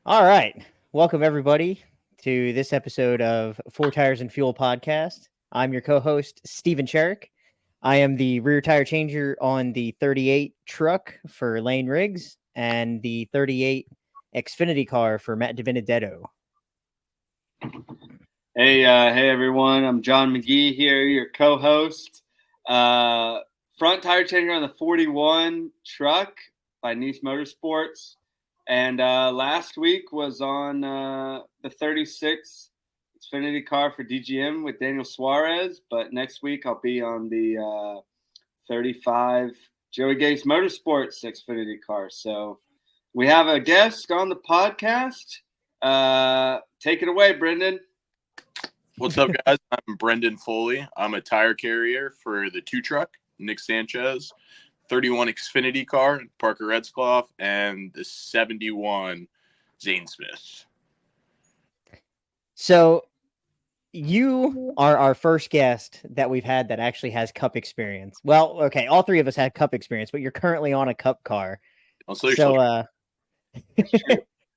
All right. Welcome, everybody, to this episode of Four Tires and Fuel podcast. I'm your co host, Steven Cherrick. I am the rear tire changer on the 38 truck for Lane Riggs and the 38 Xfinity car for Matt DiBenedetto. Hey everyone. I'm John McGee here, your co-host. Front tire changer on the 41 truck by Nice Motorsports. And last week was on the 36 Xfinity car for DGM with Daniel Suarez. But next week I'll be on the 35 Joey Gates Motorsports Xfinity car. So we have a guest on the podcast. Take it away, Brendan. What's up, guys? I'm Brendan Foley. I'm a tire carrier for the 2 truck, Nick Sanchez, 31 Xfinity car, Parker Retzlaff, and the 71 Zane Smith. So, you are our first guest that we've had that actually has Cup experience. Well, okay, all three of us had Cup experience, but you're currently on a Cup car.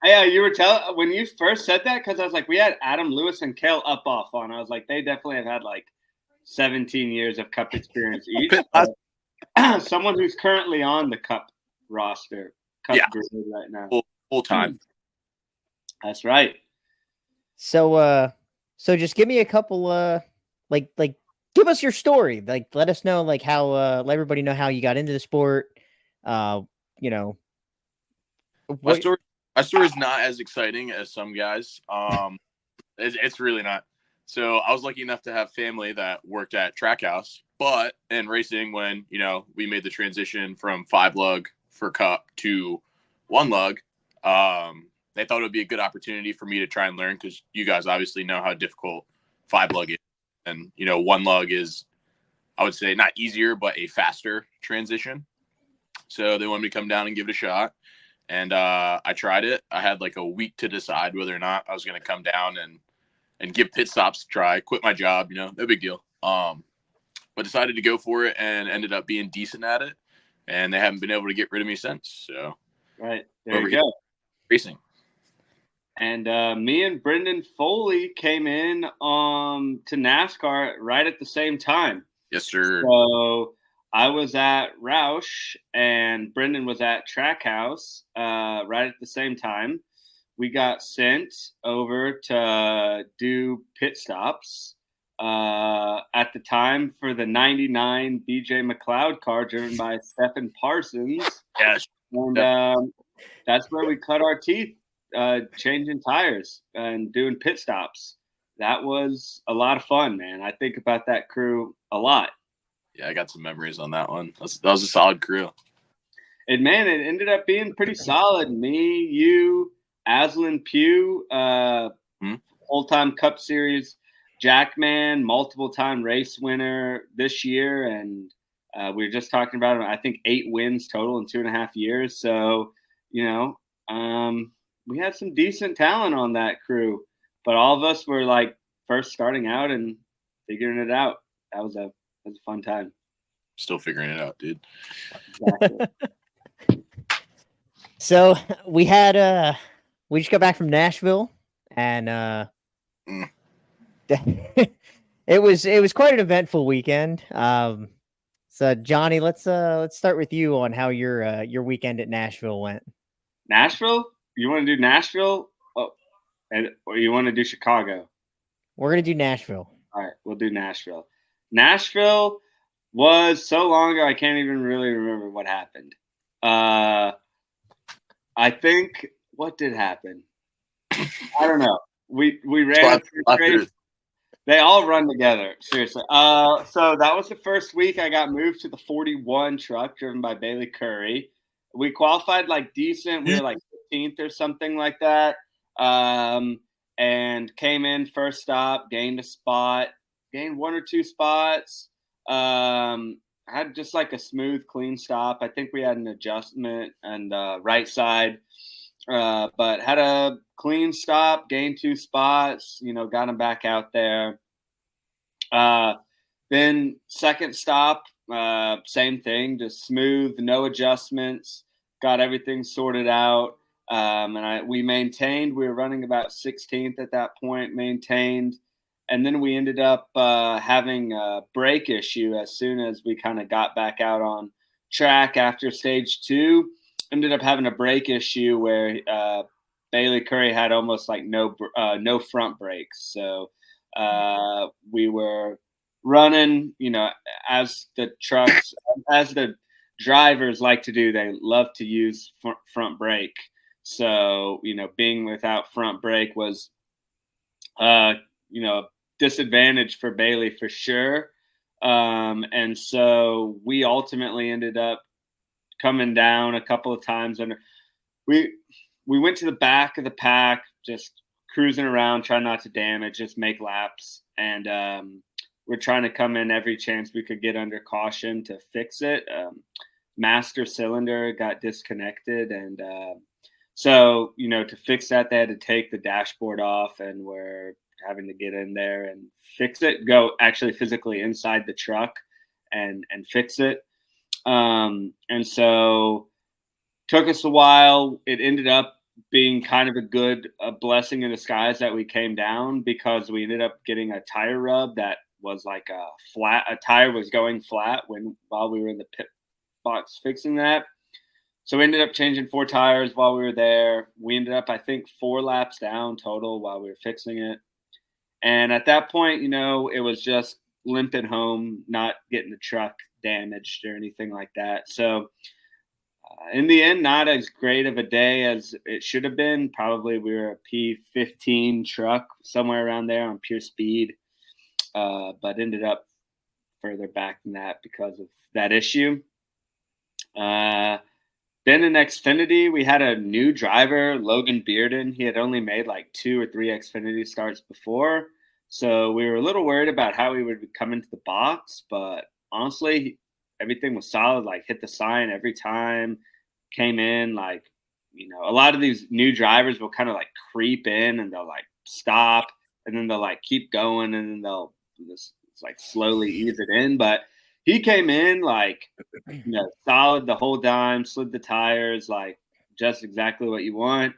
Yeah, you were telling when you first said that, because I was like, we had Adam Lewis and Cale Upoff on. I was like, they definitely have had like 17 years of Cup experience each. Someone who's currently on the Cup roster, Cup grid right now, full time. That's right. So just give me a couple, like give us your story. Like, let us know, like how, let everybody know how you got into the sport. You know, My story is not as exciting as some guys. It's really not. So I was lucky enough to have family that worked at Trackhouse, but in racing, when we made the transition from 5 lug for Cup to 1 lug, they thought it would be a good opportunity for me to try and learn, because you guys obviously know how difficult 5 lug is, and 1 lug is, I would say, not easier but a faster transition. So they wanted me to come down and give it a shot. And I tried it. I had like a week to decide whether or not I was going to come down and give pit stops a try, quit my job, no big deal. But decided to go for it and ended up being decent at it. And they haven't been able to get rid of me since. So right, there you go. Racing. And me and Brendan Foley came in to NASCAR right at the same time. Yes, sir. So I was at Roush and Brendan was at Trackhouse right at the same time. We got sent over to do pit stops at the time for the 99 BJ McLeod car driven by Stephen Parsons. Yes. And that's where we cut our teeth, changing tires and doing pit stops. That was a lot of fun, man. I think about that crew a lot. Yeah, I got some memories on that one. That was a solid crew. And, man, it ended up being pretty solid. Me, you, Aslan Pugh, full-time Cup Series Jackman, multiple-time race winner this year. And we were just talking about, I think, 8 wins total in 2.5 years. So, we had some decent talent on that crew. But all of us were, like, first starting out and figuring it out. That was a fun time. Still figuring it out, dude. Exactly. So we had we just got back from Nashville, and it was quite an eventful weekend. So Johnny, let's start with you on how your weekend at Nashville went. Nashville? You want to do Nashville? Or you want to do Chicago? We're gonna do Nashville. All right, we'll do Nashville. Nashville was so long ago, I can't even really remember what happened. I think, what did happen? I don't know. We ran through. They all run together, seriously. So that was the first week I got moved to the 41 truck driven by Bailey Curry. We qualified like decent. We were like 15th or something like that. And came in first stop, gained a spot, gained 1 or 2 spots. Had just like a smooth, clean stop. I think we had an adjustment and right side, but had a clean stop, gained 2 spots, got him back out there. Then second stop, same thing, just smooth, no adjustments, got everything sorted out. We maintained. We were running about 16th at that point, maintained. And then we ended up having a brake issue as soon as we kind of got back out on track after stage 2. Ended up having a brake issue where Bailey Curry had almost like no front brakes. So we were running, as the trucks, as the drivers like to do, they love to use front brake. So, being without front brake was, a disadvantage for Bailey for sure. And so we ultimately ended up coming down a couple of times, and we went to the back of the pack, just cruising around, trying not to damage, just make laps. And we're trying to come in every chance we could get under caution to fix it. Master cylinder got disconnected, and so to fix that, they had to take the dashboard off, and we're having to get in there and fix it, go actually physically inside the truck and fix it. And so took us a while. It ended up being kind of a blessing in disguise that we came down, because we ended up getting a tire rub that was like a tire was going flat while we were in the pit box fixing that. So we ended up changing 4 tires while we were there. We ended up, I think, 4 laps down total while we were fixing it. And at that point, it was just limping home, not getting the truck damaged or anything like that. So in the end, not as great of a day as it should have been. Probably we were a P15 truck, somewhere around there on pure speed, but ended up further back than that because of that issue. Then in Xfinity, we had a new driver, Logan Bearden. He had only made like 2 or 3 Xfinity starts before. So we were a little worried about how he would come into the box. But honestly, everything was solid, like hit the sign every time, came in. Like, a lot of these new drivers will kind of like creep in and they'll like stop, and then they'll like keep going, and then they'll just like slowly ease it in. But he came in like, solid the whole time, slid the tires, like just exactly what you want.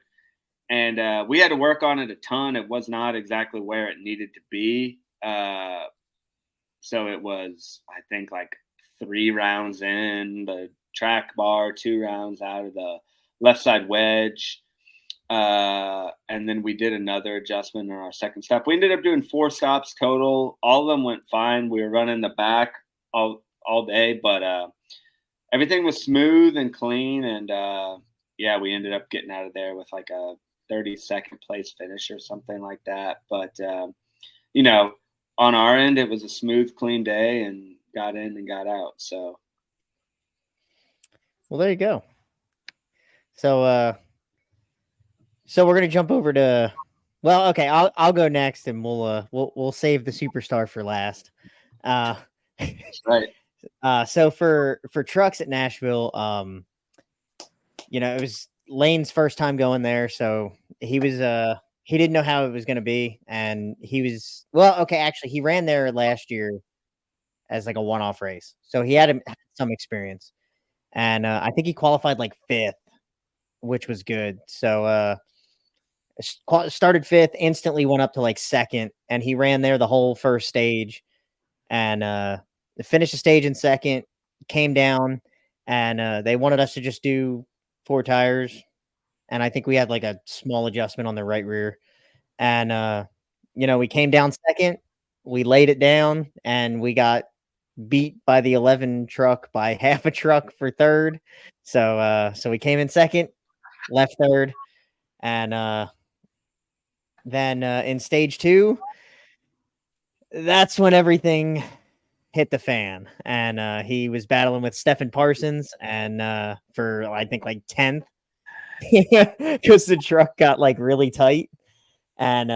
And we had to work on it a ton. It was not exactly where it needed to be. So it was, I think, like 3 rounds in the track bar, 2 rounds out of the left side wedge. And then we did another adjustment in our second stop. We ended up doing 4 stops total. All of them went fine. We were running the back all day, but everything was smooth and clean. And we ended up getting out of there with like a 32nd place finish or something like that. But on our end, it was a smooth, clean day, and got in and got out. So, well, there you go. So, so we're gonna jump over to. Well, okay, I'll go next, and we'll save the superstar for last. Right. So for trucks at Nashville, it was Lane's first time going there, so he didn't know how it was going to be, and actually he ran there last year as like a one-off race, so he had some experience, and I think he qualified like 5th, which was good. So started 5th, instantly went up to like 2nd, and he ran there the whole first stage, and finished the stage in 2nd, came down, and they wanted us to just do 4 tires. And I think we had like a small adjustment on the right rear. And, we came down 2nd, we laid it down, and we got beat by the 11 truck by half a truck for 3rd. So we came in 2nd, left 3rd. And then in stage 2, that's when everything hit the fan, and he was battling with Stephen Parsons, and for I think like 10th, because the truck got like really tight, and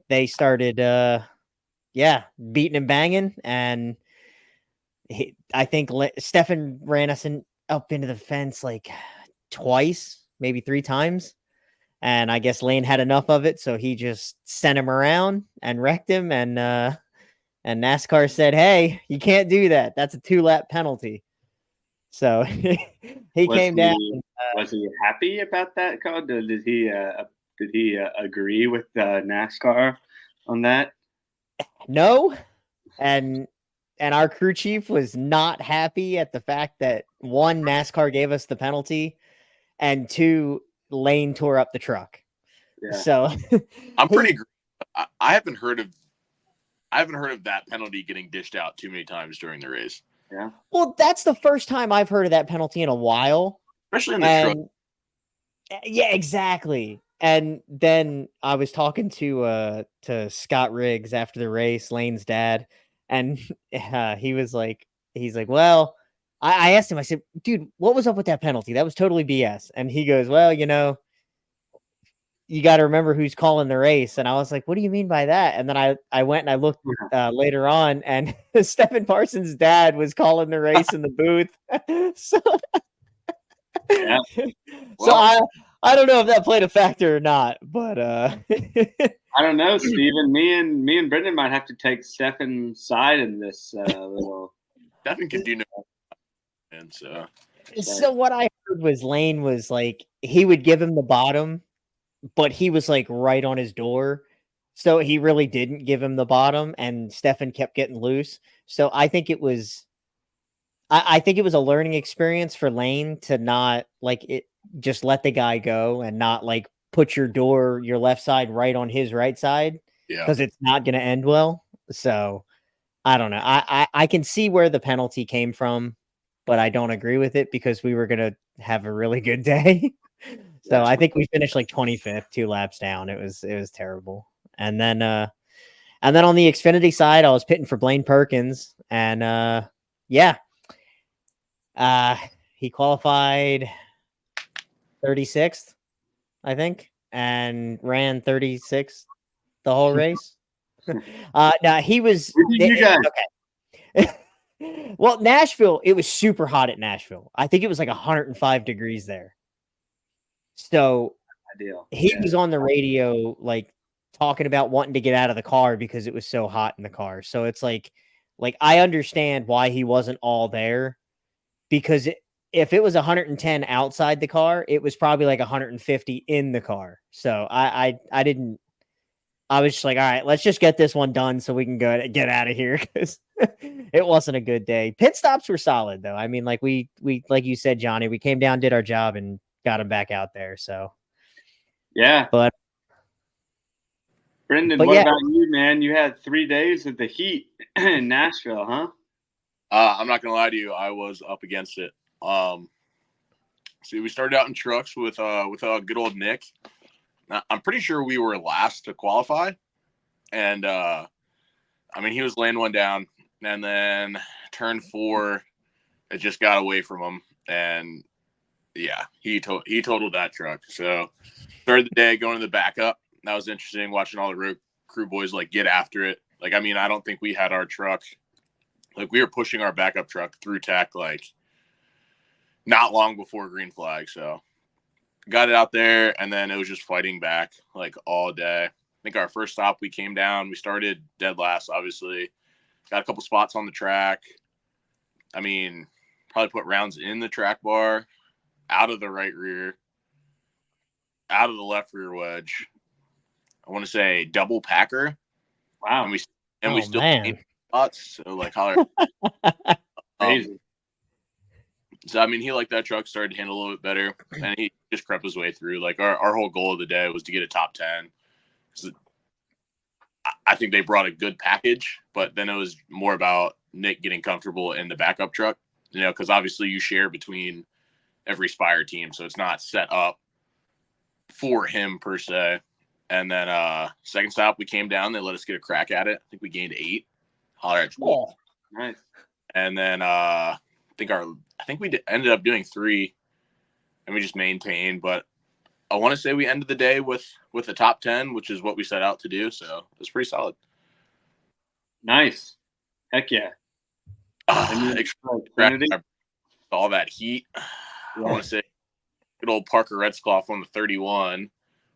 they started beating and banging, and I think Stephen ran us up into the fence like twice, maybe 3 times, and I guess Lane had enough of it, so he just sent him around and wrecked him, and NASCAR said, "Hey, you can't do that. That's a 2-lap penalty." So he came down. Was he happy about that call? Did he agree with NASCAR on that? No, and our crew chief was not happy at the fact that one, NASCAR gave us the penalty, and two, Lane tore up the truck. Yeah. So I'm pretty. I haven't heard of that penalty getting dished out too many times during the race. Yeah. Well, that's the first time I've heard of that penalty in a while. Especially in the truck. Yeah, exactly. And then I was talking to Scott Riggs after the race, Lane's dad, and he's like, well, I asked him, I said, dude, what was up with that penalty? That was totally BS. And he goes, well, you got to remember who's calling the race. And I was like, what do you mean by that? And then I went and I looked later on, and Stephen Parsons' dad was calling the race in the booth. So, yeah. So I don't know if that played a factor or not, but I don't know, Steven. Me and Brendan might have to take Stefan's side in this little. Stefan can do no, and so what I heard was Lane was like, he would give him the bottom, but he was like right on his door, so he really didn't give him the bottom, and Stefan kept getting loose. So I think it was a learning experience for Lane to not just let the guy go and not like put your left side right on his right side, because it's not going to end well. So I don't know. I can see where the penalty came from, but I don't agree with it because we were going to have a really good day. So I think we finished like 25th, 2 laps down. It was terrible. And then on the Xfinity side, I was pitting for Blaine Perkins, and he qualified 36th, I think, and ran 36th the whole race. Now he was. You guys. Okay. Well, Nashville, it was super hot at Nashville. I think it was like 105 degrees there. So he was on the radio, like talking about wanting to get out of the car because it was so hot in the car. So it's like I understand why he wasn't all there, because if it was 110 outside the car, it was probably like 150 in the car. So I was just like, all right, let's just get this one done so we can get out of here, because it wasn't a good day. Pit stops were solid though. I mean, like we like you said, Johnny, we came down, did our job, and got him back out there. So yeah. But Brendan, what about you, man? You had 3 days of the heat in Nashville, huh? I'm not gonna lie to you, I was up against it. See, we started out in trucks with good old Nick. Now, I'm pretty sure we were last to qualify, and I mean, he was laying one down, and then turn 4, it just got away from him, and yeah, he totaled that truck. So started the day going to the backup. That was interesting, watching all the road crew boys like get after it. Like, I mean, I don't think we had our truck. Like, we were pushing our backup truck through tech like not long before green flag. So got it out there, and then it was just fighting back like all day. I think our first stop, we came down. We started dead last, obviously. Got a couple spots on the track. I mean, probably put rounds in the track bar, out of the right rear, out of the left rear wedge. I want to say double packer. Wow. And we still made spots. So like holler. So I mean, he liked that truck, started to handle a little bit better, and he just crept his way through. Like our whole goal of the day was to get a top 10. So I think they brought a good package, but then it was more about Nick getting comfortable in the backup truck, because obviously you share between every Spire team, so it's not set up for him per se. And then second stop, we came down. They let us get a crack at it. I think we gained 8. Holler at you. Oh, nice. And then I think we ended up doing 3, and we just maintained. But I want to say we ended the day with a top 10, which is what we set out to do. So it was pretty solid. Nice. Heck yeah. All that heat. Yeah. I want to say good old Parker Retzcloff on the 31.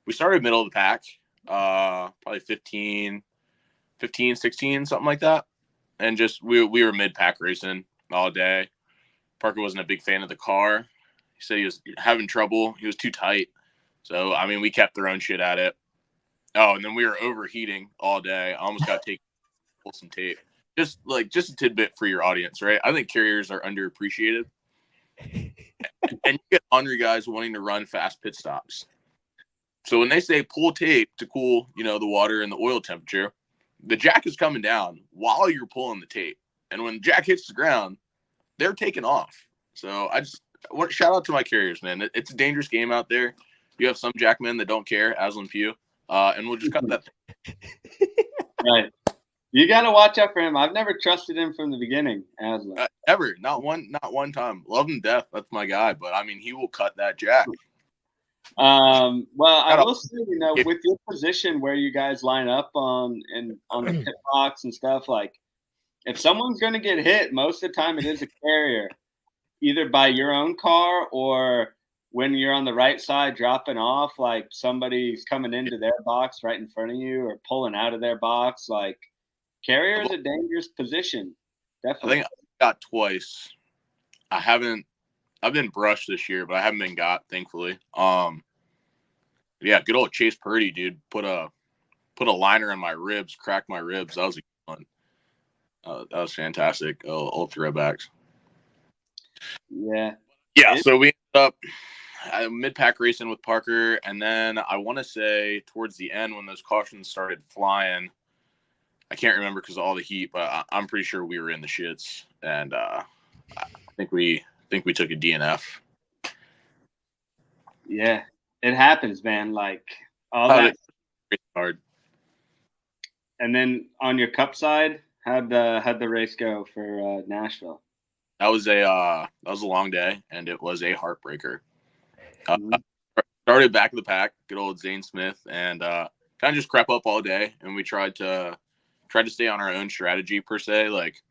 We started middle of the pack, probably 15, 16, something like that. And just we were mid-pack racing all day. Parker wasn't a big fan of the car. He said he was having trouble. He was too tight. So, I mean, we kept throwing shit at it. Oh, and then we were overheating all day. I almost got to pull some tape. Just a tidbit for your audience, right? I think carriers are underappreciated. And you get hungry guys wanting to run fast pit stops. So when they say pull tape to cool, the water and the oil temperature, the jack is coming down while you're pulling the tape. And when the jack hits the ground, they're taking off. So I just want shout out to my carriers, man. It's a dangerous game out there. You have some jackmen that don't care, Aslan Pugh, and we'll just cut that thing. Right. You got to watch out for him. I've never trusted him from the beginning, Aslan. Ever. Not one time. Love him to death. That's my guy. But, I mean, he will cut that jack. Well, I will say, with your position where you guys line up on the pit box and stuff, like if someone's going to get hit, most of the time it is a carrier, either by your own car or when you're on the right side dropping off, like somebody's coming into their box right in front of you or pulling out of their box. Like carrier is a dangerous position. Definitely. I think I got twice. I've been brushed this year, but I haven't been got, thankfully. Yeah, good old Chase Purdy, dude. Put a liner in my ribs, cracked my ribs. That was a good one. That was fantastic. Old throwbacks. Yeah. So we ended up mid-pack racing with Parker, and then I want to say towards the end when those cautions started flying, I can't remember because of all the heat, but I'm pretty sure we were in the shits, and I think we took a DNF. Yeah, it happens, man. Like all that. It's hard. And then on your cup side, how'd the race go for Nashville? That was a long day, and it was a heartbreaker. Started back of the pack, good old Zane Smith, and kind of just crept up all day, and we tried to stay on our own strategy per se. Like,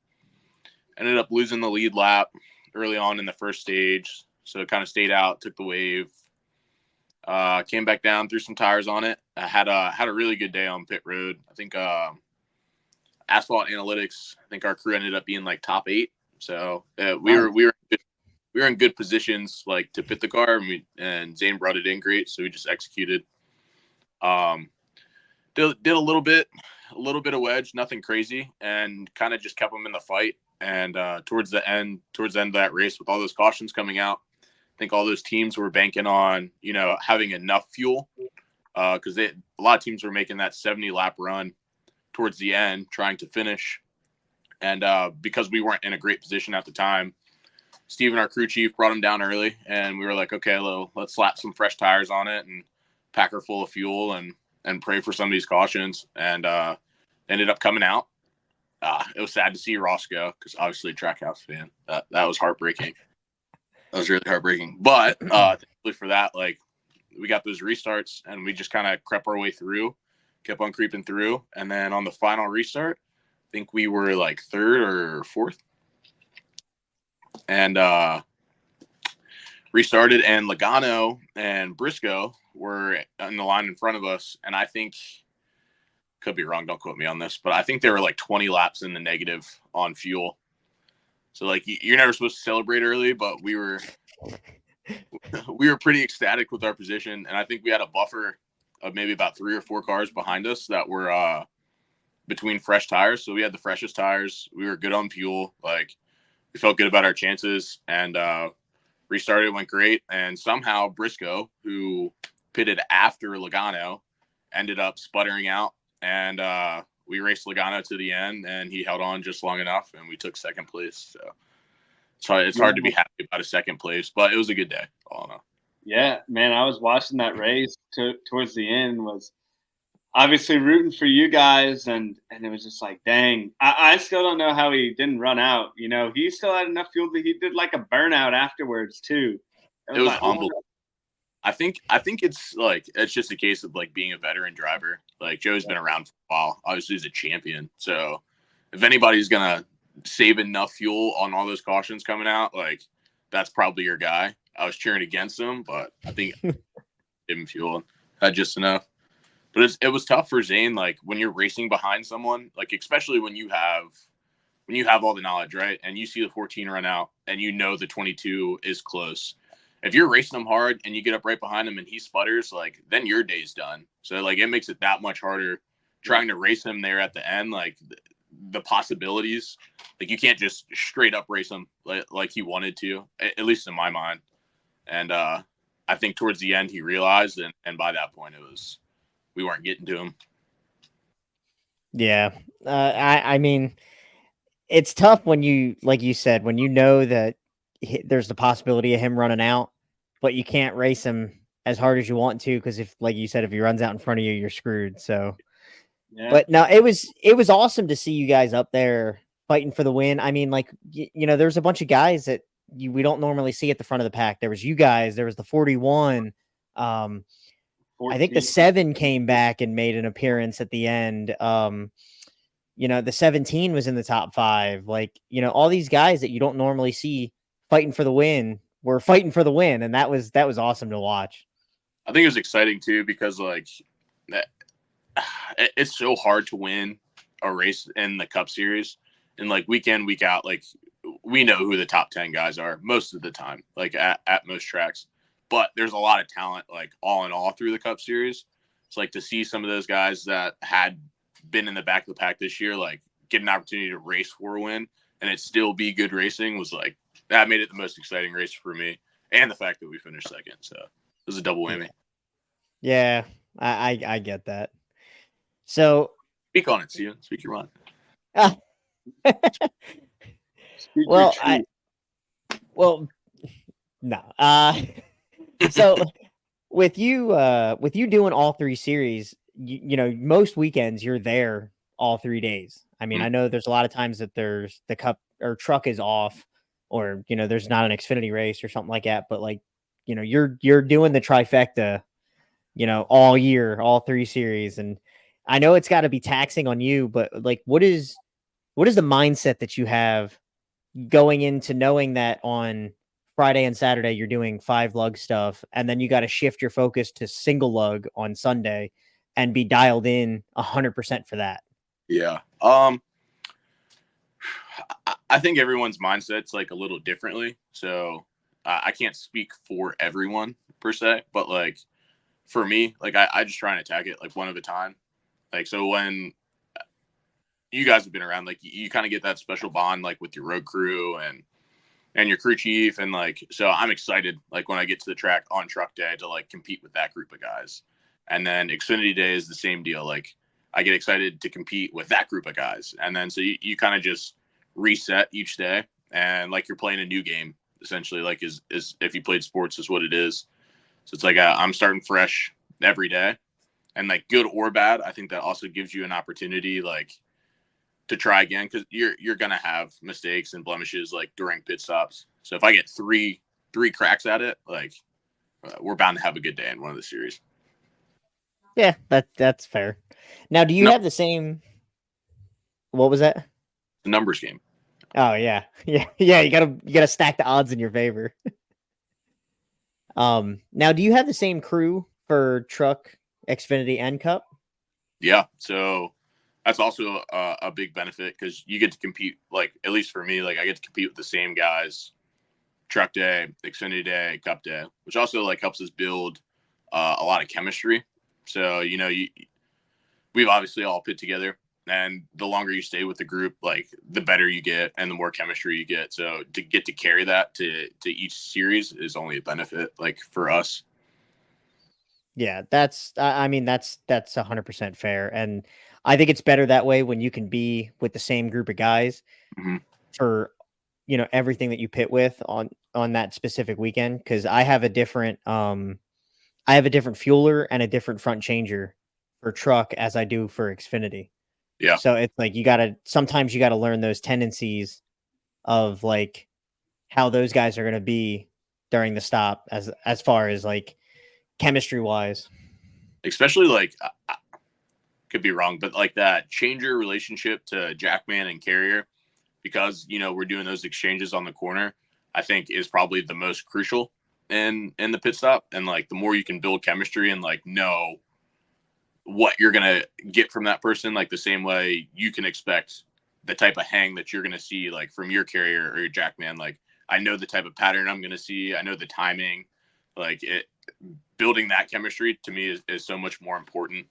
ended up losing the lead lap early on in the first stage, so it kind of stayed out, took the wave, came back down, threw some tires on it. I had a really good day on pit road. I think Asphalt Analytics, I think our crew ended up being like top 8. So we were in good positions like to pit the car, and Zane brought it in great, so we just executed. Did a little bit of wedge, nothing crazy, and kind of just kept them in the fight. And towards the end of that race, with all those cautions coming out, I think all those teams were banking on having enough fuel because a lot of teams were making that 70 lap run towards the end, trying to finish. And because we weren't in a great position at the time, Steven, our crew chief, brought him down early, and we were like, okay, let's slap some fresh tires on it and pack her full of fuel and pray for some of these cautions. And ended up coming out. It was sad to see Ross go because obviously a Trackhouse fan. That was heartbreaking. That was really heartbreaking. But thankfully for that, like we got those restarts and we just kind of crept our way through, kept on creeping through. And then on the final restart, I think we were like 3rd or 4th. And restarted, and Logano and Briscoe were in the line in front of us. And I think, could be wrong, don't quote me on this, but I think they were like 20 laps in the negative on fuel. So like you're never supposed to celebrate early, but we were pretty ecstatic with our position. And I think we had a buffer of maybe about 3 or 4 cars behind us that were between fresh tires. So we had the freshest tires. We were good on fuel. Like we felt good about our chances, and restarted, went great. And somehow Briscoe, who pitted after Logano, ended up sputtering out. And we raced Logano to the end, and he held on just long enough, and we took 2nd place. So it's hard to be happy about a 2nd place, but it was a good day. All in all. Yeah, man, I was watching that race towards the end, was obviously rooting for you guys, and it was just like, dang. I still don't know how he didn't run out. He still had enough fuel that he did like a burnout afterwards too. It was unbelievable. I think it's just a case of like being a veteran driver. Like Joe's been around for a while. Obviously, he's a champion. So if anybody's gonna save enough fuel on all those cautions coming out, like that's probably your guy. I was cheering against him, but I think gave him fuel, had just enough. But it was tough for Zane. Like when you're racing behind someone, like especially when you have all the knowledge, right? And you see the 14 run out, and the 22 is close. if you're racing him hard and you get up right behind him and he sputters, like, then your day's done. So, like, it makes it that much harder trying to race him there at the end. Like, the possibilities, like, you can't just straight up race him like he wanted to, at least in my mind. And I think towards the end he realized, and by that point we weren't getting to him. Yeah. I mean, it's tough when you, like you said, when you know that there's the possibility of him running out, but you can't race him as hard as you want to, because if, like you said, if he runs out in front of you, you're screwed. So, Yeah. but no, it was awesome to see you guys up there fighting for the win. I mean, like, there's a bunch of guys that we don't normally see at the front of the pack. There was you guys, there was the 41. I think the 7 came back and made an appearance at the end. The 17 was in the top 5. Like, all these guys that you don't normally see fighting for the win were fighting for the win, and that was awesome to watch. I think it was exciting too because, like, it's so hard to win a race in the Cup Series, and, like, week in, week out, like, we know who the top 10 guys are most of the time, like, at most tracks. But there's a lot of talent, like, all in all through the Cup Series. It's like to see some of those guys that had been in the back of the pack this year, like, get an opportunity to race for a win and it still be good racing was, like, that made it the most exciting race for me. And the fact that we finished second. So it was a double whammy. Yeah, I get that. So speak on it, Steven. Speak your mind. No. So with you doing all 3 series, most weekends you're there all 3 days. I mean, I know there's a lot of times that there's the Cup or truck is off, or there's not an Xfinity race or something like that. But, like, you're doing the trifecta, all year, all 3 series, and I know it's got to be taxing on you. But, like, what is the mindset that you have going into knowing that on Friday and Saturday you're doing 5 lug stuff, and then you got to shift your focus to single lug on Sunday and be dialed in 100% for that? Yeah. I think everyone's mindset's, like, a little differently. So I can't speak for everyone per se, but, like, for me, like, I just try and attack it, like, one at a time. Like, so when you guys have been around, like, you kind of get that special bond, like, with your road crew and your crew chief. And, like, so I'm excited, like, when I get to the track on truck day to, like, compete with that group of guys. And then Xfinity day is the same deal. Like, I get excited to compete with that group of guys. And then so you kind of just reset each day, and, like, you're playing a new game essentially, like, is if you played sports is what it is. So it's like I'm starting fresh every day, and, like, good or bad, I think that also gives you an opportunity, like, to try again, because you're gonna have mistakes and blemishes, like, during pit stops. So if I get three cracks at it, like, we're bound to have a good day in one of the series. Yeah, that's fair. Now, do you have the same? What was that? The numbers game. Oh yeah. You gotta stack the odds in your favor. Now, do you have the same crew for truck, Xfinity, and Cup? Yeah, so that's also a big benefit, because you get to compete, like, at least for me, like, I get to compete with the same guys truck day, Xfinity day, Cup day, which also, like, helps us build a lot of chemistry. So, we've obviously all pit together, and the longer you stay with the group, like, the better you get and the more chemistry you get. So to get to carry that to each series is only a benefit, like, for us. Yeah, that's 100% fair. And I think it's better that way, when you can be with the same group of guys for, everything that you pit with on that specific weekend. Cause I have a different fueler and a different front changer for truck as I do for Xfinity. Yeah. So it's like, sometimes you gotta learn those tendencies of, like, how those guys are going to be during the stop, as far as, like, chemistry wise. Especially, like, I could be wrong, but, like, that changer relationship to Jackman and Carrier, because, we're doing those exchanges on the corner, I think is probably the most crucial in the pit stop. And, like, the more you can build chemistry and, like, know what you're going to get from that person, like, the same way you can expect the type of hang that you're going to see, like, from your Carrier or your Jackman. Like, I know the type of pattern I'm going to see. I know the timing. Like building that chemistry to me is so much more important.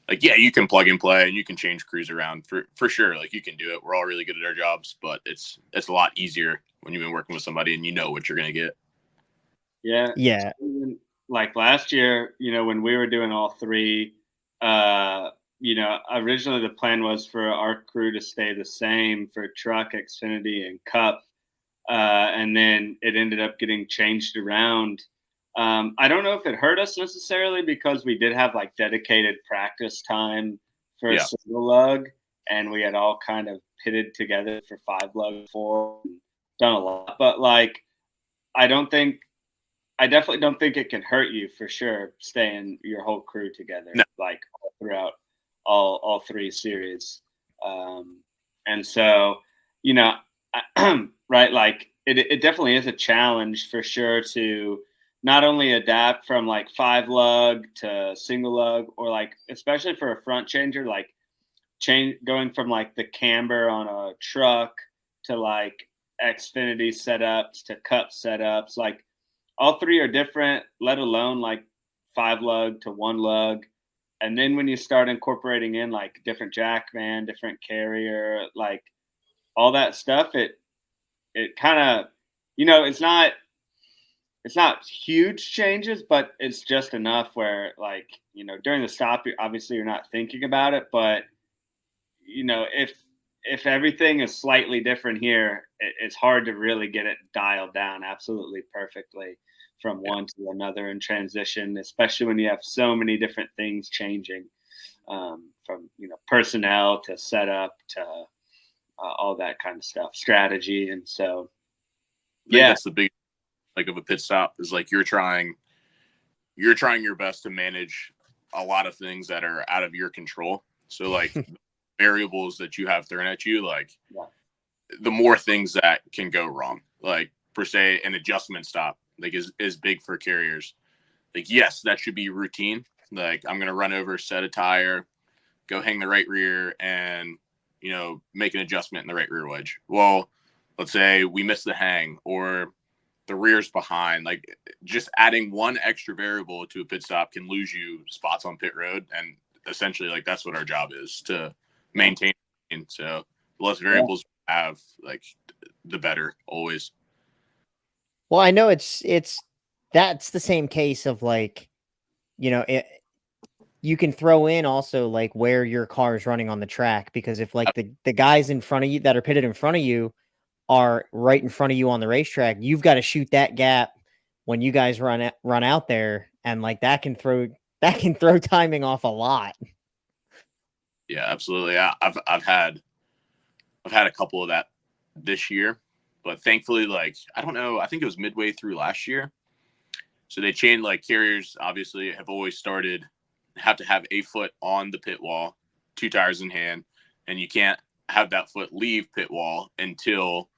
Like, yeah, you can plug and play and you can change crews around for sure. Like, you can do it. We're all really good at our jobs, but it's a lot easier when you've been working with somebody and you know what you're going to get. Yeah. Like last year, when we were doing all three, originally the plan was for our crew to stay the same for truck, Xfinity, and Cup. And then it ended up getting changed around. I don't know if it hurt us necessarily because we did have like dedicated practice time for a single lug, and we had all kind of pitted together for 5 lug 4, and done a lot. But like, I definitely don't think it can hurt you for sure staying your whole crew together, like all throughout all 3 series. And so, right, like it definitely is a challenge for sure to not only adapt from like 5 lug to single lug, or like, especially for a front changer, like going from like the camber on a truck to like Xfinity setups to Cup setups. Like, all 3 are different, let alone like 5 lug to 1 lug. And then when you start incorporating in like different jack man, different carrier, like all that stuff, it kind of, it's not huge changes, but it's just enough where, like, during the stop, obviously you're not thinking about it, but if everything is slightly different here, it's hard to really get it dialed down absolutely perfectly from one to another in transition, especially when you have so many different things changing, from personnel to setup to all that kind of stuff, strategy. And so, that's the big like of a pit stop is like you're trying your best to manage a lot of things that are out of your control. So like variables that you have thrown at you, like the more things that can go wrong, like per se an adjustment stop, like is big for carriers. Like, yes, that should be routine. Like, I'm going to run over, set a tire, go hang the right rear, and, make an adjustment in the right rear wedge. Well, let's say we miss the hang or the rear's behind. Like, just adding one extra variable to a pit stop can lose you spots on pit road. And essentially, like, that's what our job is, to maintain. And so the less variables we have, like, the better always. Well, I know that's the same case of like, you can throw in also like where your car is running on the track, because if like the guys in front of you that are pitted in front of you are right in front of you on the racetrack, you've got to shoot that gap when you guys run out there, and like that can throw timing off a lot. Yeah, absolutely. I've had a couple of that this year, but thankfully, like, I don't know, I think it was midway through last year. So they changed, like, carriers obviously have always have to have a foot on the pit wall, 2 tires in hand, and you can't have that foot leave pit wall until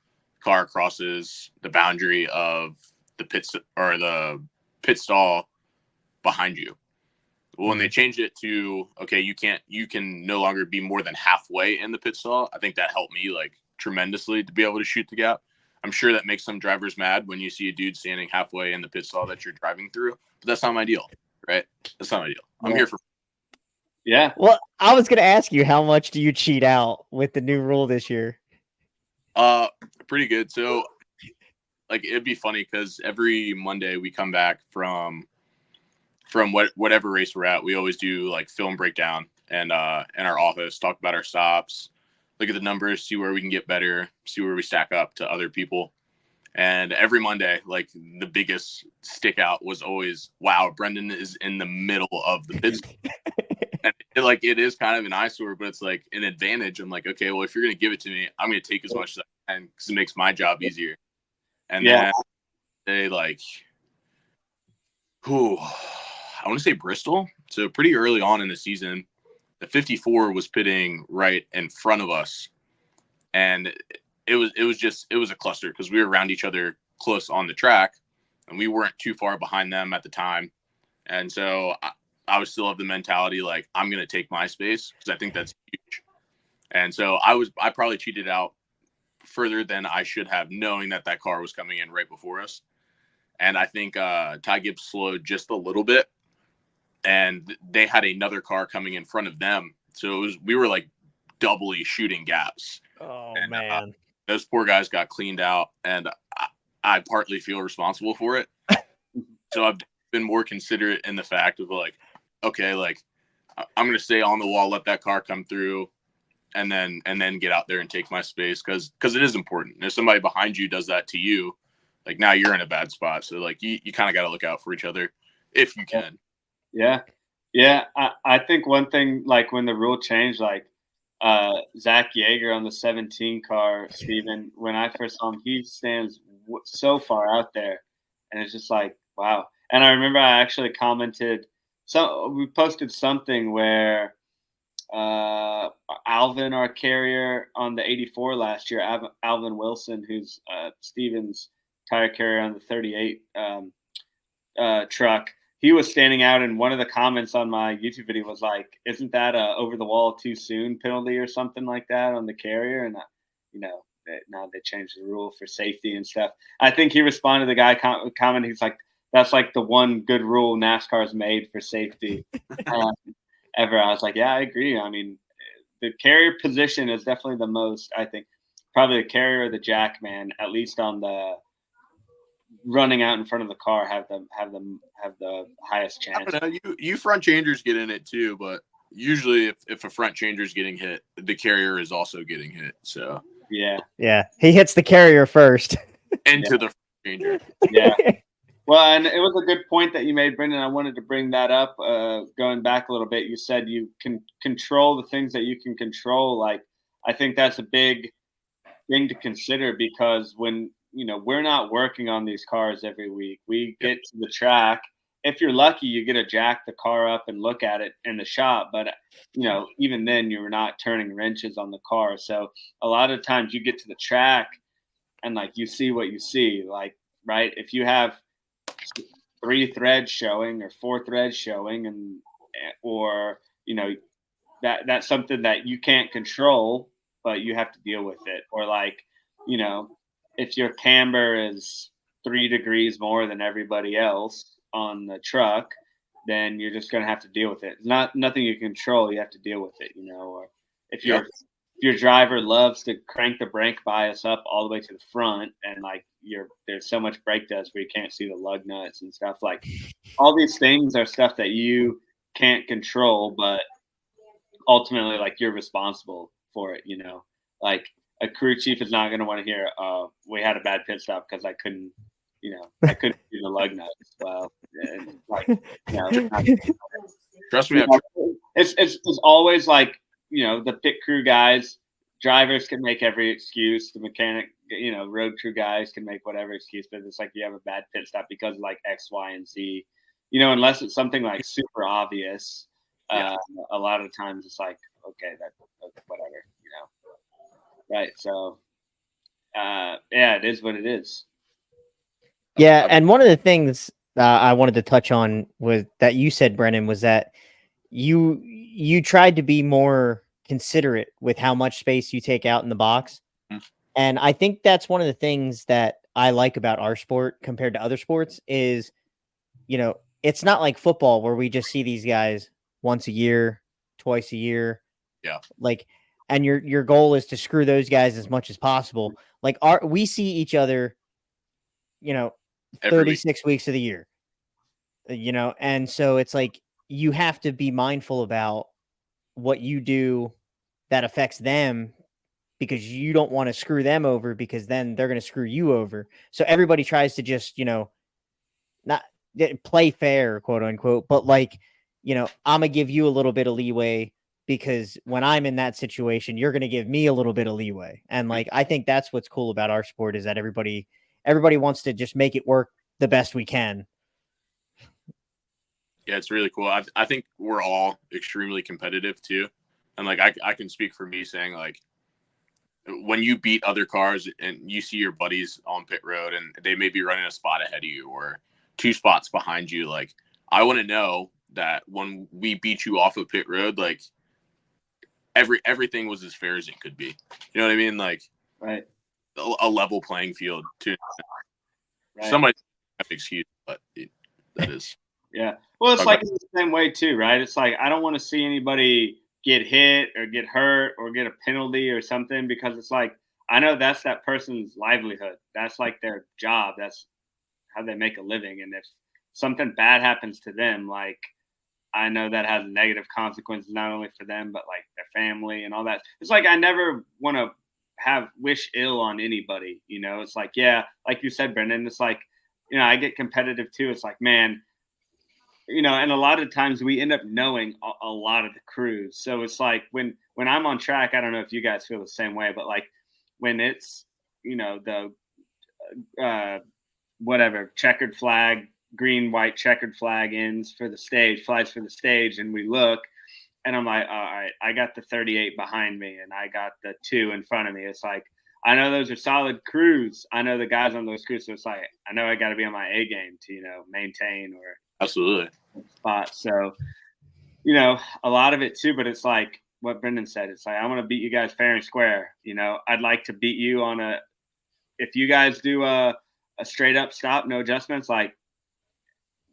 car crosses the boundary of the pits or the pit stall behind you. Well, when they changed it to, okay, you can no longer be more than halfway in the pit stall, I think that helped me like tremendously to be able to shoot the gap. I'm sure that makes some drivers mad when you see a dude standing halfway in the pit stall that you're driving through, but that's not my deal, right? That's not my deal. I'm here for. Yeah. Well, I was going to ask you, how much do you cheat out with the new rule this year? Pretty good. So, like, it'd be funny because every Monday we come back from whatever race we're at, we always do like film breakdown and in our office, talk about our stops, look at the numbers, see where we can get better, see where we stack up to other people. And every Monday, like, the biggest stick out was always, wow, Brendan is in the middle of the pit. And it is kind of an eyesore, but it's like an advantage. I'm like, okay, well, if you're going to give it to me, I'm going to take as much as I can because it makes my job easier. And then they like, I want to say Bristol. So pretty early on in the season, the 54 was pitting right in front of us. And it was a cluster because we were around each other close on the track and we weren't too far behind them at the time. And so I was still of the mentality, like, I'm going to take my space because I think that's huge. And so I probably cheated out further than I should have, knowing that car was coming in right before us. And I think Ty Gibbs slowed just a little bit, and they had another car coming in front of them. So we were like doubly shooting gaps. Oh, and, man. Those poor guys got cleaned out, and I partly feel responsible for it. So I've been more considerate in the fact of like, okay, like I'm going to stay on the wall, let that car come through, and then get out there and take my space because it is important. If somebody behind you does that to you, like now you're in a bad spot. So like you kind of got to look out for each other if you can. Yeah. Yeah. I think one thing, like when the rule changed, like Zach Yeager on the 17 car, Steven, when I first saw him, he stands so far out there. And it's just like, wow. And I remember I actually commented, we posted something where Alvin, our carrier on the 84 last year, Alvin Wilson, who's Steven's tire carrier on the 38 truck, he was standing out, and one of the comments on my YouTube video was like, "Isn't that a over the wall too soon penalty or something like that on the carrier?" And now they changed the rule for safety and stuff. I think he responded to the guy comment. He's like, "That's like the one good rule NASCAR's made for safety ever." I was like, "Yeah, I agree. I mean, the carrier position is definitely the most. I think probably the carrier or the jack man, at least on the running out in front of the car, have the highest chance." I don't know. You front changers get in it too, but usually if a front changer is getting hit, the carrier is also getting hit. So yeah, he hits the carrier first into the front changer. Yeah. Well, and it was a good point that you made, Brendan. I wanted to bring that up. Going back a little bit, you said you can control the things that you can control. Like, I think that's a big thing to consider because when we're not working on these cars every week. We get to the track. If you're lucky, you get to jack the car up and look at it in the shop. But, even then you're not turning wrenches on the car. So a lot of times you get to the track and like you see what you see, like, right. If you have 3 threads showing or 4 threads showing or that's something that you can't control, but you have to deal with it. Or like, if your camber is 3 degrees more than everybody else on the truck, then you're just going to have to deal with it. It's nothing you control. You have to deal with it, or if your driver loves to crank the brake bias up all the way to the front and like there's so much brake dust where you can't see the lug nuts and stuff, like all these things are stuff that you can't control, but ultimately like you're responsible for it, like a crew chief is not going to want to hear, we had a bad pit stop because I couldn't do the lug nuts. Well, like, Trust me. It's always like, the pit crew guys, drivers can make every excuse. The mechanic, road crew guys can make whatever excuse, but it's like you have a bad pit stop because of like X, Y, and Z, unless it's something like super obvious. A lot of times it's like, okay, that's whatever, right? So, it is what it is. Yeah, and one of the things I wanted to touch on was that you said, Brennan, was that you tried to be more considerate with how much space you take out in the box. And I think that's one of the things that I like about our sport compared to other sports is, it's not like football where we just see these guys once a year, twice a year. Yeah. Like, and your goal is to screw those guys as much as possible. Like we see each other, 36 weeks of the year, and so it's like, you have to be mindful about what you do that affects them because you don't want to screw them over because then they're going to screw you over. So everybody tries to just, not play fair, quote unquote, but like, I'm going to give you a little bit of leeway because when I'm in that situation, you're going to give me a little bit of leeway. And like, I think that's what's cool about our sport is that everybody wants to just make it work the best we can. Yeah, it's really cool. I think we're all extremely competitive too. And like, I can speak for me saying like, when you beat other cars and you see your buddies on pit road and they may be running a spot ahead of you or 2 spots behind you, like I want to know that when we beat you off of pit road, like everything was as fair as it could be. You know what I mean? Like, right. A level playing field too. Right. Somebody excuse, but that is. Yeah. Well, it's like the same way too, right? It's like I don't want to see anybody get hit or get hurt or get a penalty or something, because it's like I know that's that person's livelihood. That's like their job. That's how they make a living. And if something bad happens to them, like I know that has negative consequences not only for them but like their family and all that. It's like I never want to wish ill on anybody. It's like, yeah, like you said, Brendan. It's like, I get competitive too. It's like, man. And a lot of times we end up knowing a lot of the crews. So it's like when I'm on track, I don't know if you guys feel the same way, but like when it's, the whatever checkered flag, green, white checkered flag flies for the stage. And we look and I'm like, all right, I got the 38 behind me and I got the 2 in front of me. It's like, I know those are solid crews. I know the guys on those crews. So it's like, I know I got to be on my A game to, maintain or absolutely spot. So, a lot of it too, but it's like what Brendan said. It's like, I want to beat you guys fair and square. I'd like to beat you if you guys do a straight up stop, no adjustments, like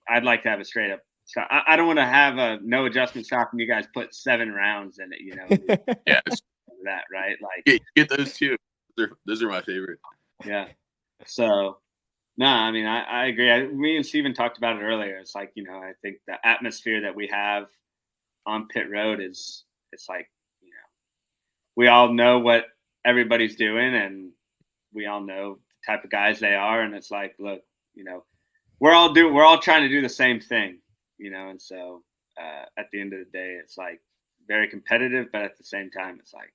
I'd like to have a straight up stop. I don't want to have a no adjustment stop and you guys put 7 rounds in it, Yeah. That, right? Like get those too. Those are my favorite. Yeah. So, no, I mean, I agree. Me and Steven talked about it earlier. It's like, I think the atmosphere that we have on pit road it's like, we all know what everybody's doing and we all know the type of guys they are. And it's like, look, we're all trying to do the same thing, and so at the end of the day, it's like very competitive, but at the same time, it's like,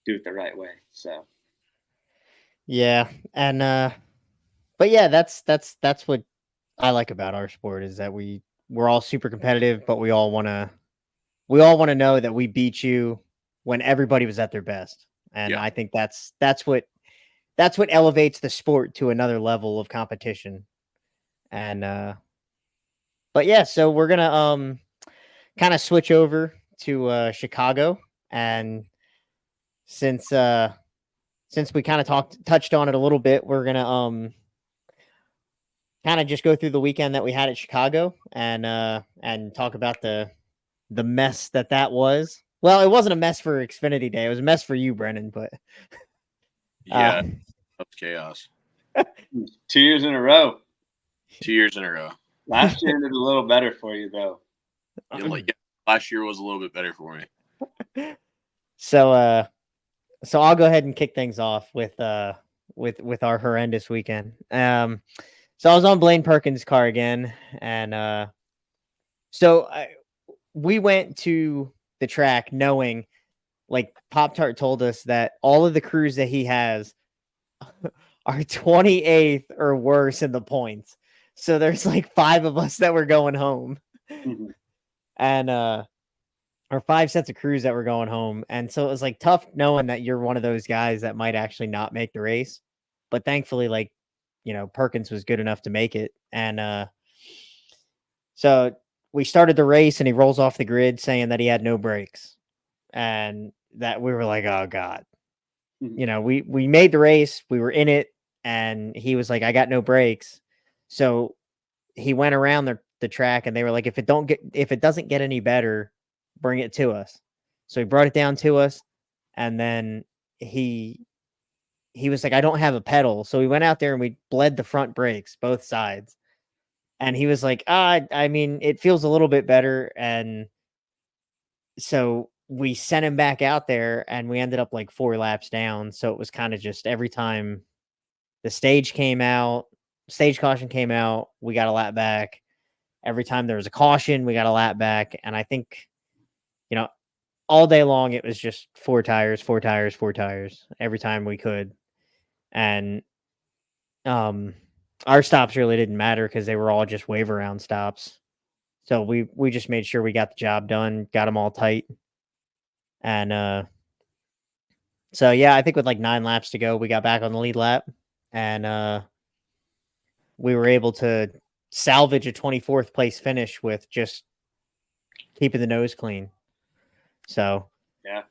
do it the right way. So. Yeah. And, but yeah, that's what I like about our sport is that we're all super competitive, but we all want to know that we beat you when everybody was at their best. And I think that's what elevates the sport to another level of competition. And, but yeah, so we're going to, kind of switch over to, Chicago. And since we kind of touched on it a little bit, we're going to, kind of just go through the weekend that we had at Chicago and talk about the mess that was. Well, it wasn't a mess for Xfinity Day. It was a mess for you, Brendan, but yeah, that's chaos. 2 years in a row. 2 years in a row. Last year did a little better for you though. Last year was a little bit better for me. So I'll go ahead and kick things off with our horrendous weekend. So I was on Blaine Perkins' car again, and we went to the track knowing, like Pop-Tart told us that all of the crews that he has are 28th or worse in the points. So there's like 5 of us that were going home, and or 5 sets of crews that were going home. And so it was like tough knowing that you're one of those guys that might actually not make the race. But thankfully, like, Perkins was good enough to make it. And so we started the race and he rolls off the grid saying that he had no brakes. And that we were like, oh God. We made the race, we were in it, and he was like, I got no brakes. So he went around the track and they were like, if it doesn't get any better, bring it to us. So he brought it down to us, and then he was like, I don't have a pedal. So we went out there and we bled the front brakes, both sides. And he was like, I mean, it feels a little bit better. And so we sent him back out there and we ended up like 4 laps down. So it was kind of just every time the stage caution came out, we got a lap back. Every time there was a caution, we got a lap back. And I think, all day long, it was just 4 tires every time we could. And our stops really didn't matter because they were all just wave around stops. So we just made sure we got the job done, got them all tight. And so yeah, I think with like 9 laps to go, we got back on the lead lap, and we were able to salvage a 24th place finish with just keeping the nose clean. So yeah,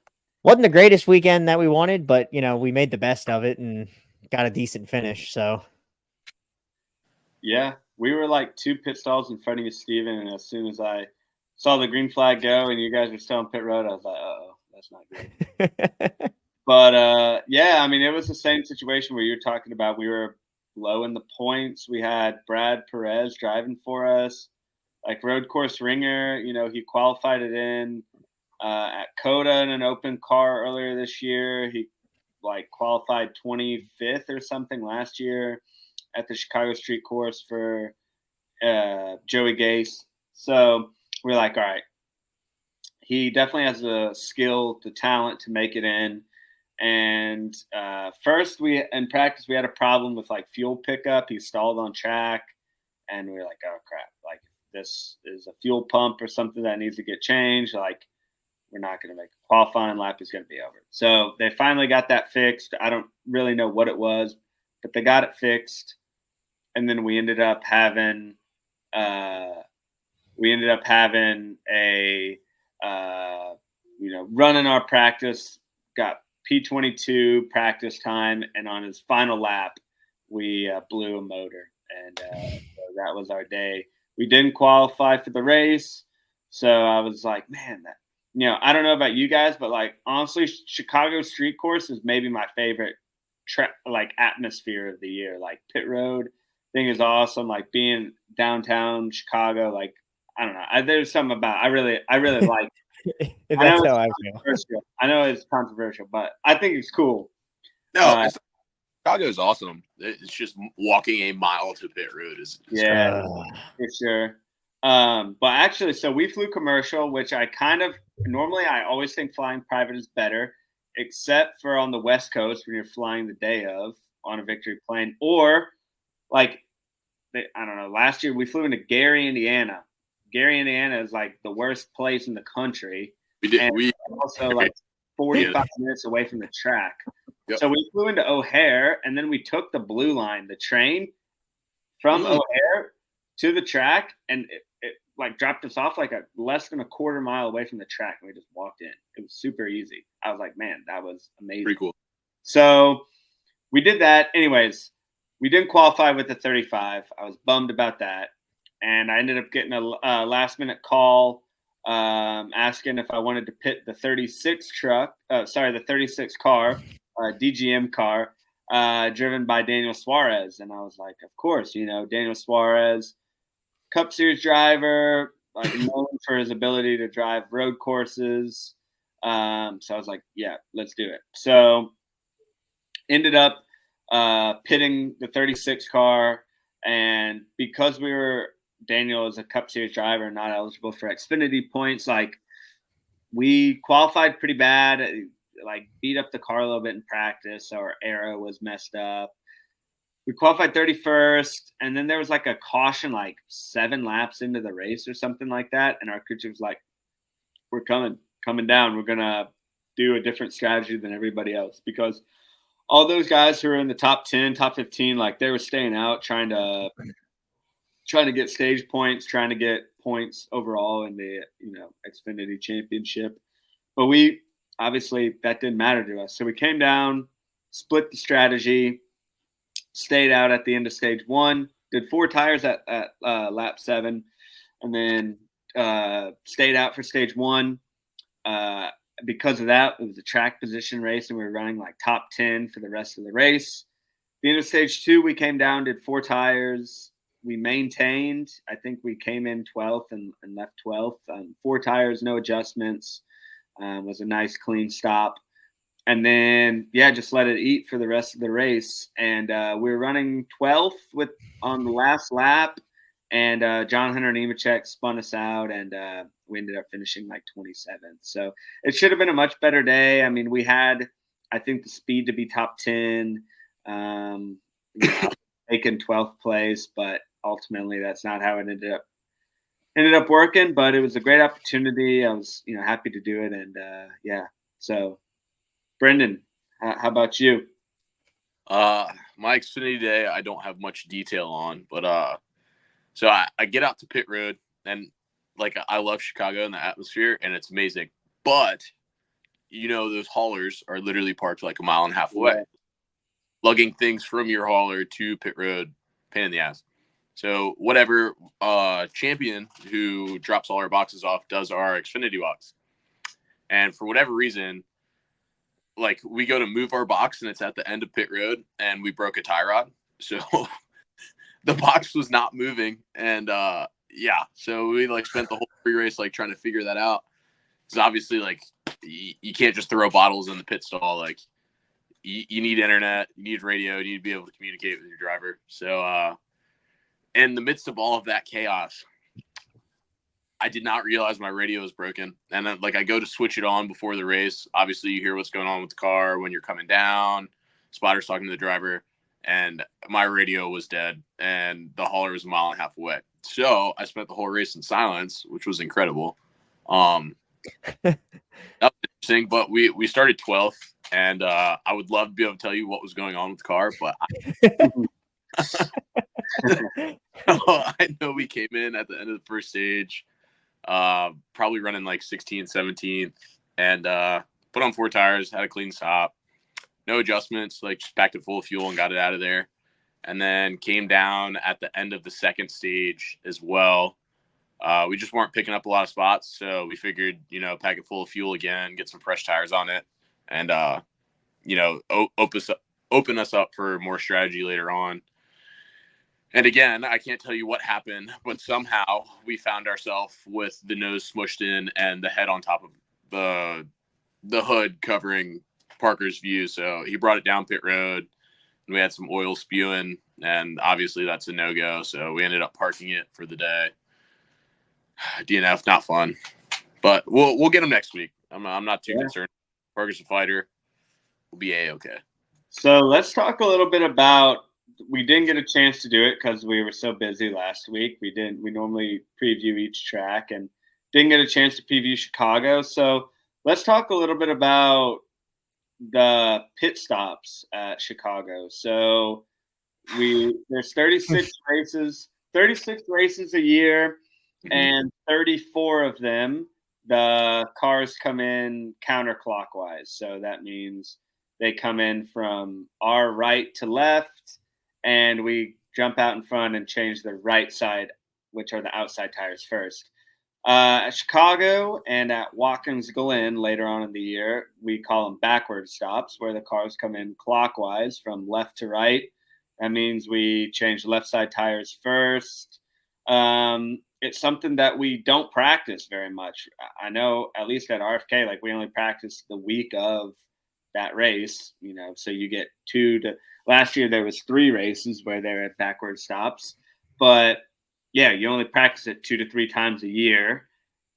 wasn't the greatest weekend that we wanted, but we made the best of it and got a decent finish. So Yeah, we were like 2 pit stalls in front of you, Steven, and as soon as I saw the green flag go and you guys were still on pit road, I was like, "Uh-oh, that's not good." But, yeah, I mean, it was the same situation where you're talking about. We were low in the points. We had Brad Perez driving for us, like road course ringer. He qualified it in at Coda in an open car earlier this year. He like qualified 25th or something last year at the Chicago Street Course for Joey Gase. So we're like, all right, he definitely has the skill, the talent to make it in. And first, in practice, we had a problem with like fuel pickup. He stalled on track, and we were like, oh crap, like this is a fuel pump or something that needs to get changed. Like, we're not going to make a qualifying lap. Is going to be over. So they finally got that fixed. I don't really know what it was, but they got it fixed. And then we ended up having a run in our practice, got P22 practice time, and on his final lap, we blew a motor, and so that was our day. We didn't qualify for the race, so I was like, man, I don't know about you guys, but like honestly, Chicago Street Course is maybe my favorite atmosphere of the year. Like pit road thing is awesome. Like being downtown Chicago, like I don't know. There's something about I really like. That's how I feel. I know it's controversial, but I think it's cool. No, Chicago is awesome. It's just walking a mile to pit road is for sure. But actually, so we flew commercial, which I always think flying private is better, except for on the West Coast when you're flying the day of on a victory plane, or like I don't know. Last year we flew into Gary, Indiana. Gary, Indiana is like the worst place in the country. We also like 45 minutes away from the track. Yep. So we flew into O'Hare, and then we took the Blue Line, the train from O'Hare to the track, and it like dropped us off like less than a quarter mile away from the track, and we just walked in. It was super easy. I was like, man, that was amazing. Pretty cool. So we did that. Anyways, we didn't qualify with the 35. I was bummed about that. And I ended up getting a last-minute call asking if I wanted to pit the 36 car, DGM car, driven by Daniel Suarez. And I was like, of course, Daniel Suarez, Cup Series driver, like known for his ability to drive road courses. So I was like, yeah, let's do it. So ended up pitting the 36 car. And because Daniel is a Cup Series driver, not eligible for Xfinity points, like we qualified pretty bad, like beat up the car a little bit in practice. So our aero was messed up. We qualified 31st, and then there was like a caution like 7 laps into the race or something like that. And our crew chief was like, we're coming down. We're going to do a different strategy than everybody else, because all those guys who were in the top 10, top 15, like they were staying out, trying to get stage points, trying to get points overall in the Xfinity Championship. But obviously that didn't matter to us. So we came down, split the strategy, stayed out at the end of stage 1, did 4 tires at lap 7, and then stayed out for stage 1. Because of that, it was a track position race, and we were running like top 10 for the rest of the race. At the end of stage 2, we came down, did 4 tires. We maintained. I think we came in 12th and left 12th. 4 tires, no adjustments. Was a nice, clean stop. And then, just let it eat for the rest of the race. And we were running 12th on the last lap. And John Hunter Nemechek spun us out, and we ended up finishing like 27th. So it should have been a much better day. I mean, we had, I think, the speed to be top 10, taking 12th place, but ultimately that's not how it ended up working. But it was a great opportunity. I was, happy to do it. And so Brendan, how about you? My Xfinity day, I don't have much detail on, but so I get out to pit road, and like I love Chicago and the atmosphere, and it's amazing. But those haulers are literally parked like a mile and a half away, lugging things from your hauler to pit road, pain in the ass. So whatever champion who drops all our boxes off does our Xfinity box. And for whatever reason, like we go to move our box and it's at the end of pit road and we broke a tie rod. So the box was not moving. And yeah, so we like spent the whole pre-race like trying to figure that out. Because obviously like you can't just throw bottles in the pit stall. Like you need internet, you need radio, you need to be able to communicate with your driver. So in the midst of all of that chaos, I did not realize my radio was broken. And then, like, I go to switch it on before the race. Obviously, you hear what's going on with the car when you're coming down. Spotter's talking to the driver. And my radio was dead. And the hauler was a mile and a half away. So I spent the whole race in silence, which was incredible. That was interesting. But we started 12th. And I would love to be able to tell you what was going on with the car. But I know we came in at the end of the first stage. Probably running like 16th, 17th, and put on 4 tires, had a clean stop, no adjustments, like just packed it full of fuel and got it out of there. And then came down at the end of the second stage as well. We just weren't picking up a lot of spots, so we figured, pack it full of fuel again, get some fresh tires on it, and open us up for more strategy later on. And again, I can't tell you what happened, but somehow we found ourselves with the nose smushed in and the head on top of the hood covering Parker's view. So he brought it down pit road, and we had some oil spewing, and obviously that's a no-go. So we ended up parking it for the day. DNF, not fun, but we'll get him next week. I'm not too concerned. Parker's a fighter. We'll be A-okay. So let's talk a little bit about. We didn't get a chance to do it because we were so busy last week. We normally preview each track and didn't get a chance to preview Chicago. So let's talk a little bit about the pit stops at Chicago. So there's 36 races a year, and 34 of them, the cars come in counterclockwise. So that means they come in from our right to left, and we jump out in front and change the right side, which are the outside tires first. At Chicago and at Watkins Glen later on in the year, we call them backward stops, where the cars come in clockwise from left to right. That means we change the left side tires first. It's something that we don't practice very much. I know, at least at RFK, like we only practice the week of that race, so you get last year there was 3 races where they were at backward stops, but yeah, you only practice it 2 to 3 times a year,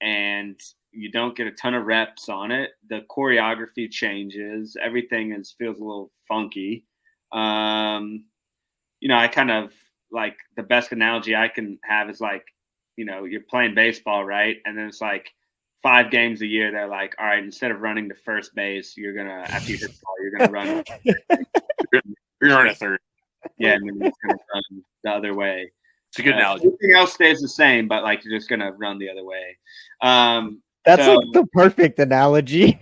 and you don't get a ton of reps on it. The choreography changes. Everything feels a little funky. I kind of like the best analogy I can have is like, you're playing baseball, right? And then it's like 5 games a year. They're like, all right, instead of running to first base, you're going to, after you hit the ball, you're going to run. You're on a third. Yeah, and then you're going to run the other way. It's a good analogy. Everything else stays the same, but like you're just going to run the other way. That's like the perfect analogy.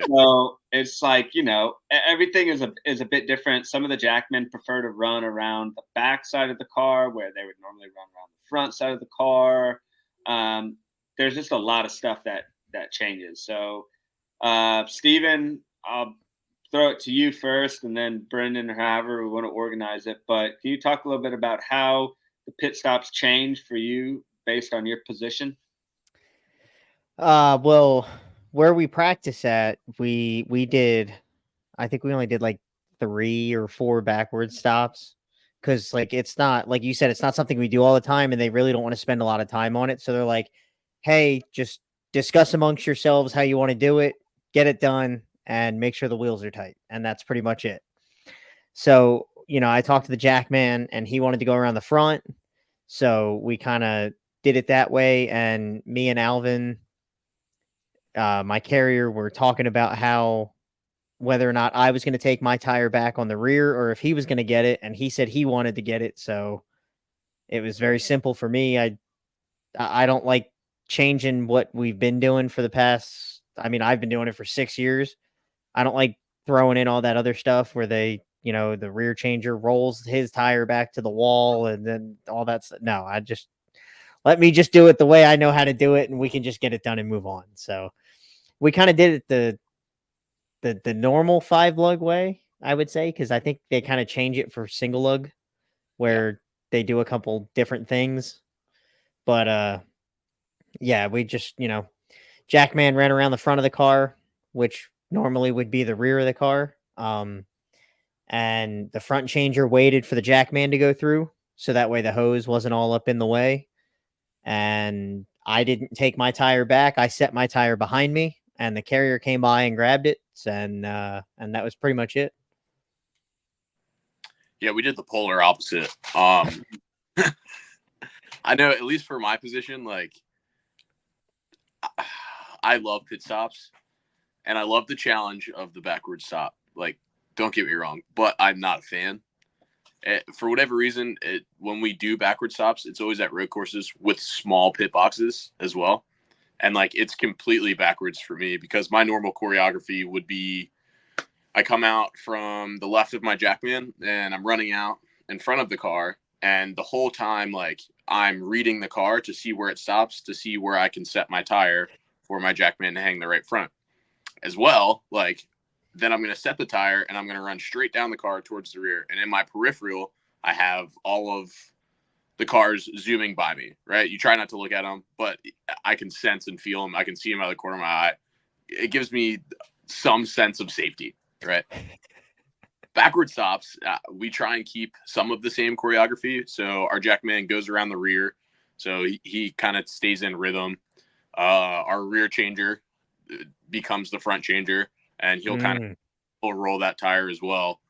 So it's like, everything is a bit different. Some of the Jackmen prefer to run around the back side of the car where they would normally run around the front side of the car. There's just a lot of stuff that changes. So, Steven, I'll throw it to you first, and then Brendan or however we want to organize it. But can you talk a little bit about how the pit stops change for you based on your position? Well, where we practice at, we did, I think we only did like 3 or 4 backward stops, because like it's not, like you said, it's not something we do all the time, and they really don't want to spend a lot of time on it. So they're like, hey, just discuss amongst yourselves how you want to do it, get it done, and make sure the wheels are tight. And that's pretty much it. So, I talked to the Jackman, and he wanted to go around the front. So we kind of did it that way. And me and Alvin, my carrier, were talking about whether or not I was going to take my tire back on the rear or if he was going to get it. And he said he wanted to get it. So it was very simple for me. I don't like changing what we've been doing for the past. I mean, I've been doing it for 6 years. I don't like throwing in all that other stuff where they the rear changer rolls his tire back to the wall and then all that stuff. No, let me just do it the way I know how to do it, and we can just get it done and move on. So we kind of did it the normal 5 lug way, I would say, because I think they kind of change it for single lug where they do a couple different things. But yeah, we just, Jackman ran around the front of the car, which normally would be the rear of the car. And the front changer waited for the Jackman to go through, so that way the hose wasn't all up in the way. And I didn't take my tire back. I set my tire behind me, and the carrier came by and grabbed it, and that was pretty much it. Yeah, we did the polar opposite. I know, at least for my position, like, I love pit stops, and I love the challenge of the backward stop. Like, don't get me wrong, but I'm not a fan. For whatever reason, when we do backward stops, it's always at road courses with small pit boxes as well. And, like, it's completely backwards for me because my normal choreography would be I come out from the left of my Jackman and I'm running out in front of the car. And the whole time, like, I'm reading the car to see where it stops, to see where I can set my tire for my Jackman to hang the right front. As well, like, then I'm going to set the tire and I'm going to run straight down the car towards the rear. And in my peripheral, I have all of the cars zooming by me, right? You try not to look at them, but I can sense and feel them. I can see them out of the corner of my eye. It gives me some sense of safety, right? Backward stops, we try and keep some of the same choreography. So our Jackman goes around the rear. So he kind of stays in rhythm. Our rear changer becomes the front changer, and he'll kind of roll that tire as well.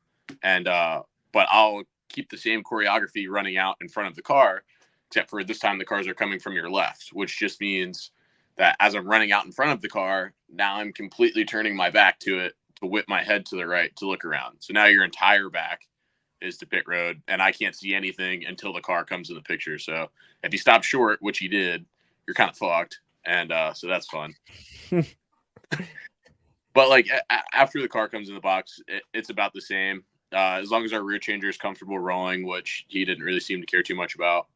And but I'll keep the same choreography running out in front of the car, except for this time the cars are coming from your left, which just means that as I'm running out in front of the car, now I'm completely turning my back to it to whip my head to the right to look around. So now your entire back is to pit road, and I can't see anything until the car comes in the picture. So if you stop short, which he did, you're kind of fucked. And so that's fun. But, like, after the car comes in the box, it's about the same. As long as our rear changer is comfortable rolling, which he didn't really seem to care too much about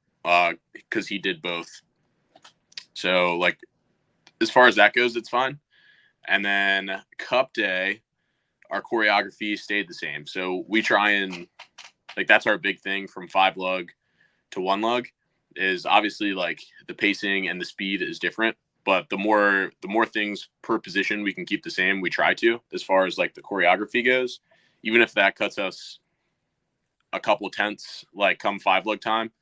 because he did both. So, like, as far as that goes, it's fine. And then Cup Day, our choreography stayed the same. So we try and, like, that's our big thing from 5 lug to 1 lug is obviously, like, the pacing and the speed is different. But the more things per position we can keep the same, we try to, as far as, like, the choreography goes, even if that cuts us a couple tenths, like, come 5 lug time,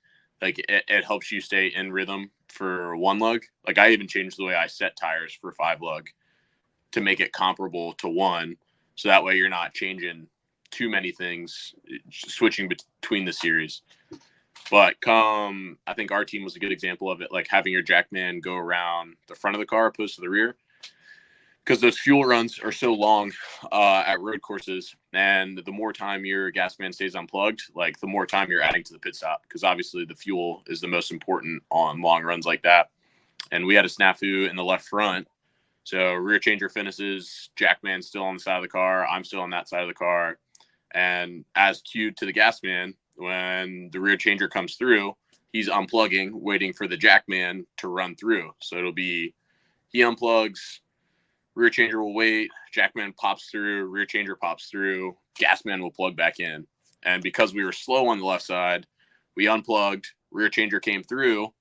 like, it helps you stay in rhythm for 1 lug. Like, I even changed the way I set tires for 5 lug to make it comparable to 1. So that way you're not changing too many things, switching between the series. But I think our team was a good example of it, like having your Jackman go around the front of the car opposed to the rear, because those fuel runs are so long at road courses, and the more time your gas man stays unplugged, like, the more time you're adding to the pit stop, because obviously the fuel is the most important on long runs like that. And we had a snafu in the left front. So rear changer finishes, Jackman's still on the side of the car, I'm still on that side of the car. And as cued to the gas man, when the rear changer comes through, he's unplugging, waiting for the Jackman to run through. So it'll be he unplugs, rear changer will wait, Jackman pops through, rear changer pops through, gas man will plug back in. And because we were slow on the left side, we unplugged, rear changer came through,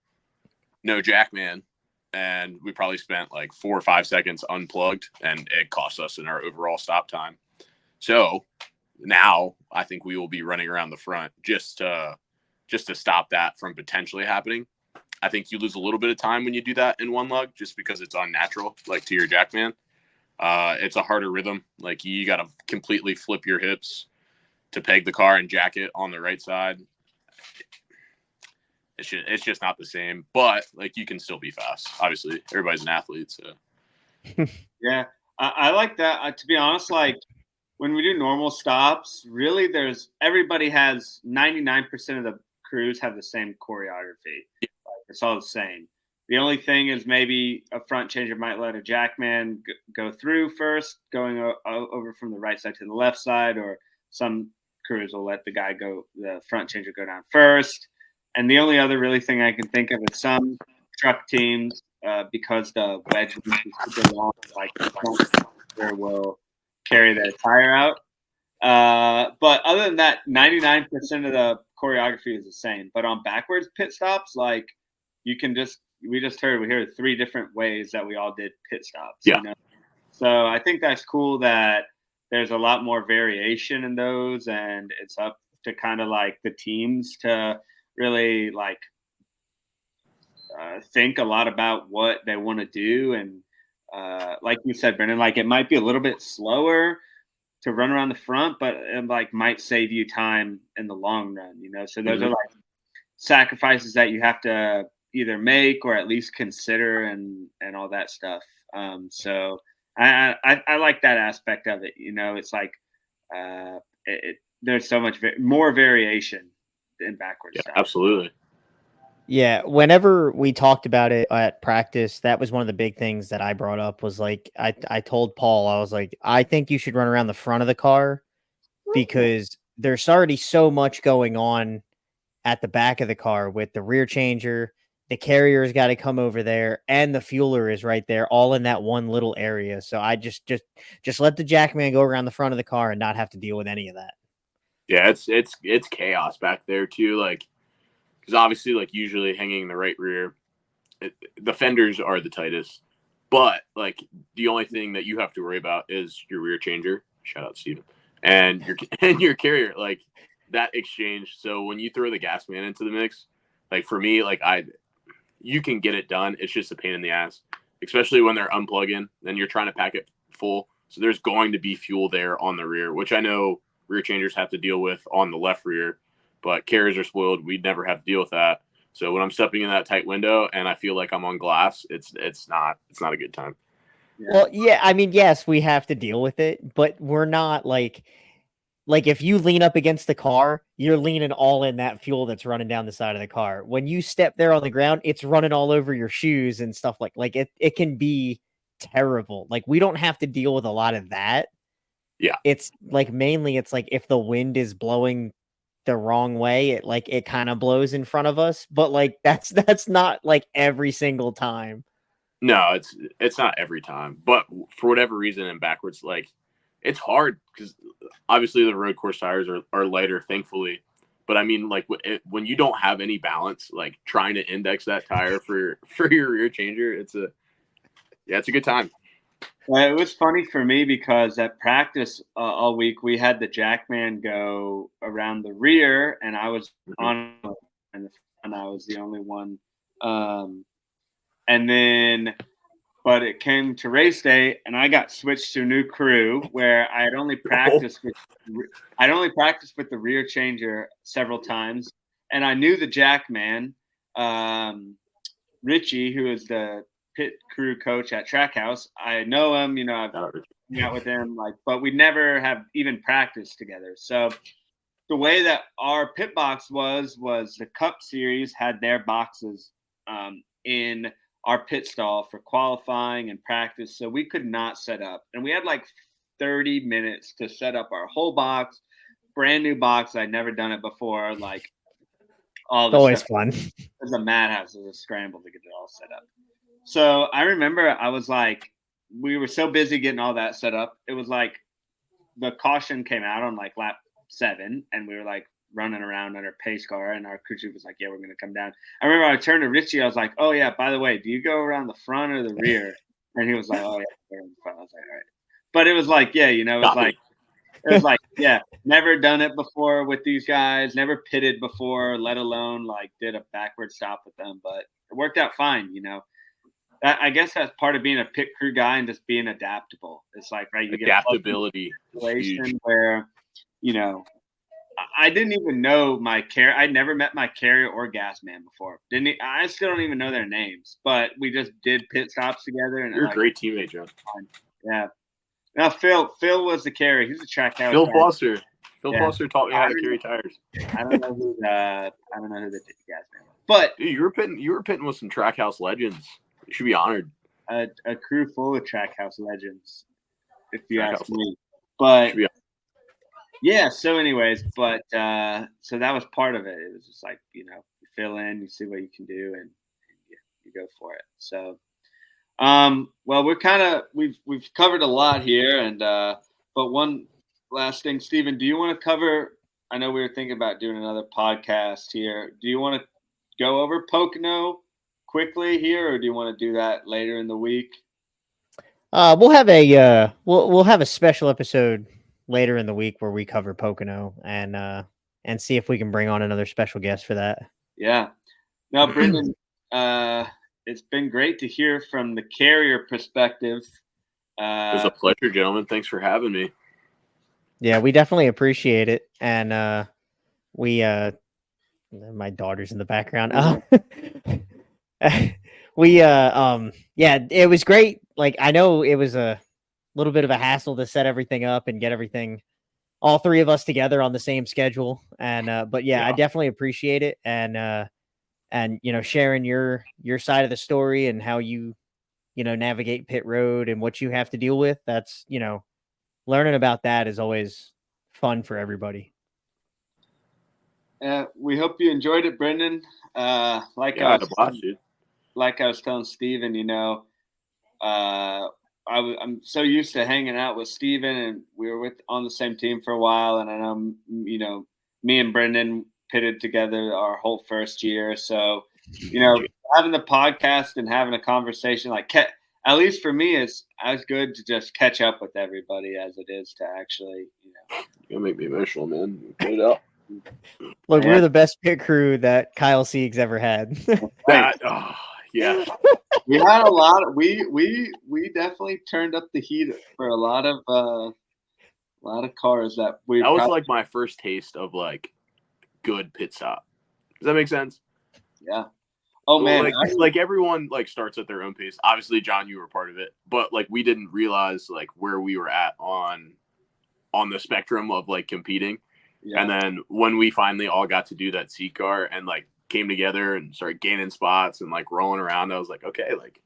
no Jackman. And we probably spent like 4 or 5 seconds unplugged, and it cost us in our overall stop time. So now I think we will be running around the front just to stop that from potentially happening. I think you lose a little bit of time when you do that in 1 lug, just because it's unnatural, like, to your Jackman. It's a harder rhythm. Like, you got to completely flip your hips to peg the car and jack it on the right side. It's just not the same, but, like, you can still be fast. Obviously, everybody's an athlete, so. Yeah, I like that. To be honest, like, when we do normal stops, really, everybody has 99% of the crews have the same choreography. Yeah. It's all the same. The only thing is maybe a front changer might let a Jackman go through first, going over from the right side to the left side, or some crews will let the front changer go down first. And the only other really thing I can think of is some truck teams, because the wedge is super long, like the front changer will carry their tire out. But other than that, 99% of the choreography is the same. But on backwards pit stops, like we heard 3 different ways that we all did pit stops. Yeah. You know? So I think that's cool that there's a lot more variation in those, and it's up to kind of like the teams to really like think a lot about what they want to do. And like you said, Brendan, like it might be a little bit slower to run around the front, but it like might save you time in the long run, you know? So those are like sacrifices that you have to either make or at least consider and all that stuff. So I like that aspect of it. You know, it's like there's so much more variation in backwards. Yeah, absolutely. Yeah, whenever we talked about it at practice, that was one of the big things that I brought up was like I told Paul, I was like, I think you should run around the front of the car because there's already so much going on at the back of the car with the rear changer, the carrier's got to come over there, and the fueler is right there, all in that one little area. So I just let the jackman go around the front of the car and not have to deal with any of that. Yeah, it's chaos back there too. Like, because obviously, like usually hanging in the right rear, the fenders are the tightest. But like the only thing that you have to worry about is your rear changer. Shout out Steven. And your carrier, like that exchange. So when you throw the gas man into the mix, like for me, like you can get it done. It's just a pain in the ass, especially when they're unplugging and you're trying to pack it full. So there's going to be fuel there on the rear, which I know rear changers have to deal with on the left rear, but carriers are spoiled. We'd never have to deal with that. So when I'm stepping in that tight window and I feel like I'm on glass, it's not a good time. Yeah. Well, yeah, I mean, yes, we have to deal with it, but we're not like if you lean up against the car, you're leaning all in that fuel that's running down the side of the car. When you step there on the ground, it's running all over your shoes and stuff like it can be terrible. Like we don't have to deal with a lot of that. Yeah. It's like mainly it's like if the wind is blowing the wrong way, it kind of blows in front of us, but like that's not like every single time. No, it's not every time, but for whatever reason in backwards, like it's hard because obviously the road course tires are lighter, thankfully. But I mean, like when you don't have any balance, like trying to index that tire for your rear changer, it's a good time. Well, it was funny for me because at practice all week we had the jackman go around the rear, and I was on and I was the only one. And then, but it came to race day, and I got switched to a new crew where I had only practiced with the rear changer several times, and I knew the jackman, Richie, who is the pit crew coach at Trackhouse. I know him, you know, I've hung out with him, but we never have even practiced together. So the way that our pit box was the Cup Series had their boxes in our pit stall for qualifying and practice. So we could not set up. And we had like 30 minutes to set up our whole box, brand new box. I'd never done it before. Like all this always stuff. fun. It was a madhouse. It was a scramble to get it all set up. So I remember I was like, we were so busy getting all that set up. It was like the caution came out on like lap 7, and we were like running around on our pace car, and our crew chief was like, yeah, we're going to come down. I remember I turned to Richie. I was like, oh yeah, by the way, do you go around the front or the rear? And he was like, oh yeah, in the front. I was like, all right. But it was like, yeah, you know, it was like, yeah, never done it before with these guys, never pitted before, let alone like did a backward stop with them, but it worked out fine, you know. I guess that's part of being a pit crew guy and just being adaptable. It's like, right, you adaptability get a situation where, you know, I didn't even know I'd never met my carrier or gas man before. I still don't even know their names, but we just did pit stops together. And you're a great teammate, Joe. Yeah. Now Phil was the carrier. He's a track house. Phil Foster taught me how to carry tires. I don't know who the gas man was. But dude, you were pitting with some track house legends. You should be honored. A crew full of track house legends, if you ask me. But Yeah. So, anyways, but so that was part of it. It was just like, you fill in, you see what you can do, and you go for it. So, well, we've covered a lot here, and but one last thing, Stephen, do you want to cover? I know we were thinking about doing another podcast here. Do you want to go over Pocono quickly here, or do you want to do that later in the week? We'll have a we'll have a special episode later in the week where we cover Pocono and see if we can bring on another special guest for that. Yeah. Now, Brendan, it's been great to hear from the carrier perspective. It was a pleasure, gentlemen. Thanks for having me. Yeah, we definitely appreciate it, and my daughter's in the background. Yeah, it was great. Like, I know it was a little bit of a hassle to set everything up and get everything, all three of us together on the same schedule. And but yeah, I definitely appreciate it. And sharing your side of the story and how you navigate pit road and what you have to deal with. That's, learning about that is always fun for everybody. We hope you enjoyed it, Brendan. Like I was telling Steven, I'm so used to hanging out with Steven, and we were on the same team for a while. And I know, me and Brendan pitted together our whole first year. So, having the podcast and having a conversation, like at least for me, it's as good to just catch up with everybody as it is to actually, You're gonna make me emotional, man. Get it out. Look, we're the best pit crew that Kyle Sieg's ever had. Yeah. We had a lot of, we definitely turned up the heat for a lot of cars that we. That was like my first taste of like good pit stop. Does that make sense? Yeah. Oh man, like everyone like starts at their own pace. Obviously, John, you were part of it, but like we didn't realize like where we were at on the spectrum of like competing. Yeah. And then when we finally all got to do that seat car and like came together and started gaining spots and like rolling around, I was like, okay, like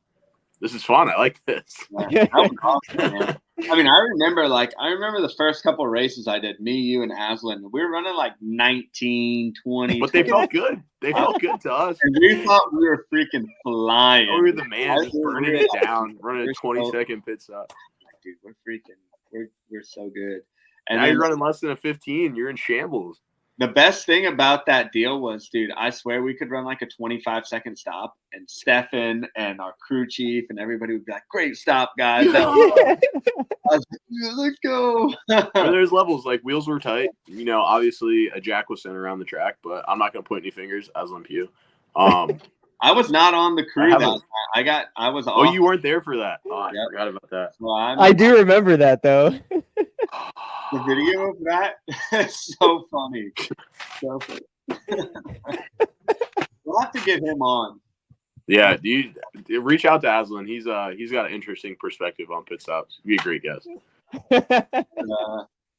this is fun. I like this. Yeah, that was awesome, man. I mean, I remember the first couple of races I did, me, you, and Aslan. We were running like 19, 20. But they felt good. They felt good to us. And we thought we were freaking flying. We were the man, just burning it down, running a 20-second pit stop. Dude, we're so good. And now you're running less than a 15. You're in shambles. The best thing about that deal was, dude, I swear we could run like a 25-second stop, and Stefan and our crew chief and everybody would be like, "Great stop, guys!" I was like, let's go. There's levels. Like wheels were tight. Obviously a jack was sent around the track, but I'm not gonna point any fingers. I was on Pew. I was not on the crew that time. I was. Oh, you weren't there for that. Oh, I forgot about that. Well, I do remember that though. The video of that is so funny. So funny. We'll have to get him on. Yeah, you reach out to Aslan. He's got an interesting perspective on pit stops. He'd be a great guest.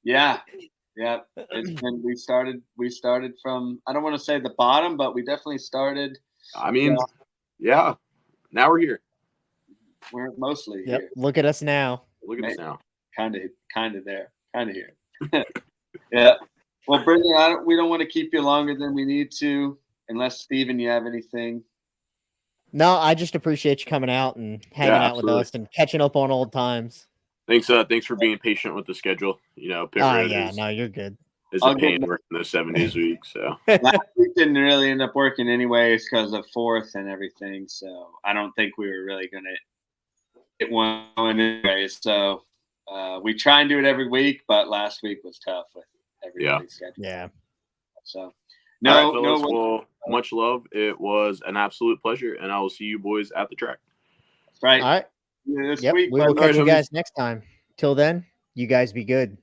Yeah. And we started from, I don't want to say the bottom, but we definitely started. I mean, yeah. Now we're here. We're mostly here. Look at us now. Look at us now. Kind of there. Kind of here. Yeah. Well, Brendan, we don't want to keep you longer than we need to, unless Steven, you have anything. No, I just appreciate you coming out and hanging out with us and catching up on old times. Thanks for being patient with the schedule. Pit road you're good. It's a pain working those 7 days a week. So last week didn't really end up working anyways because of fourth and everything. So I don't think we were really gonna get one anyway. So we try and do it every week, but last week was tough with everybody's schedule. Yeah. So well, much love. It was an absolute pleasure, and I will see you boys at the track. Right. All right. This week, we will catch you guys next time. Till then, you guys be good.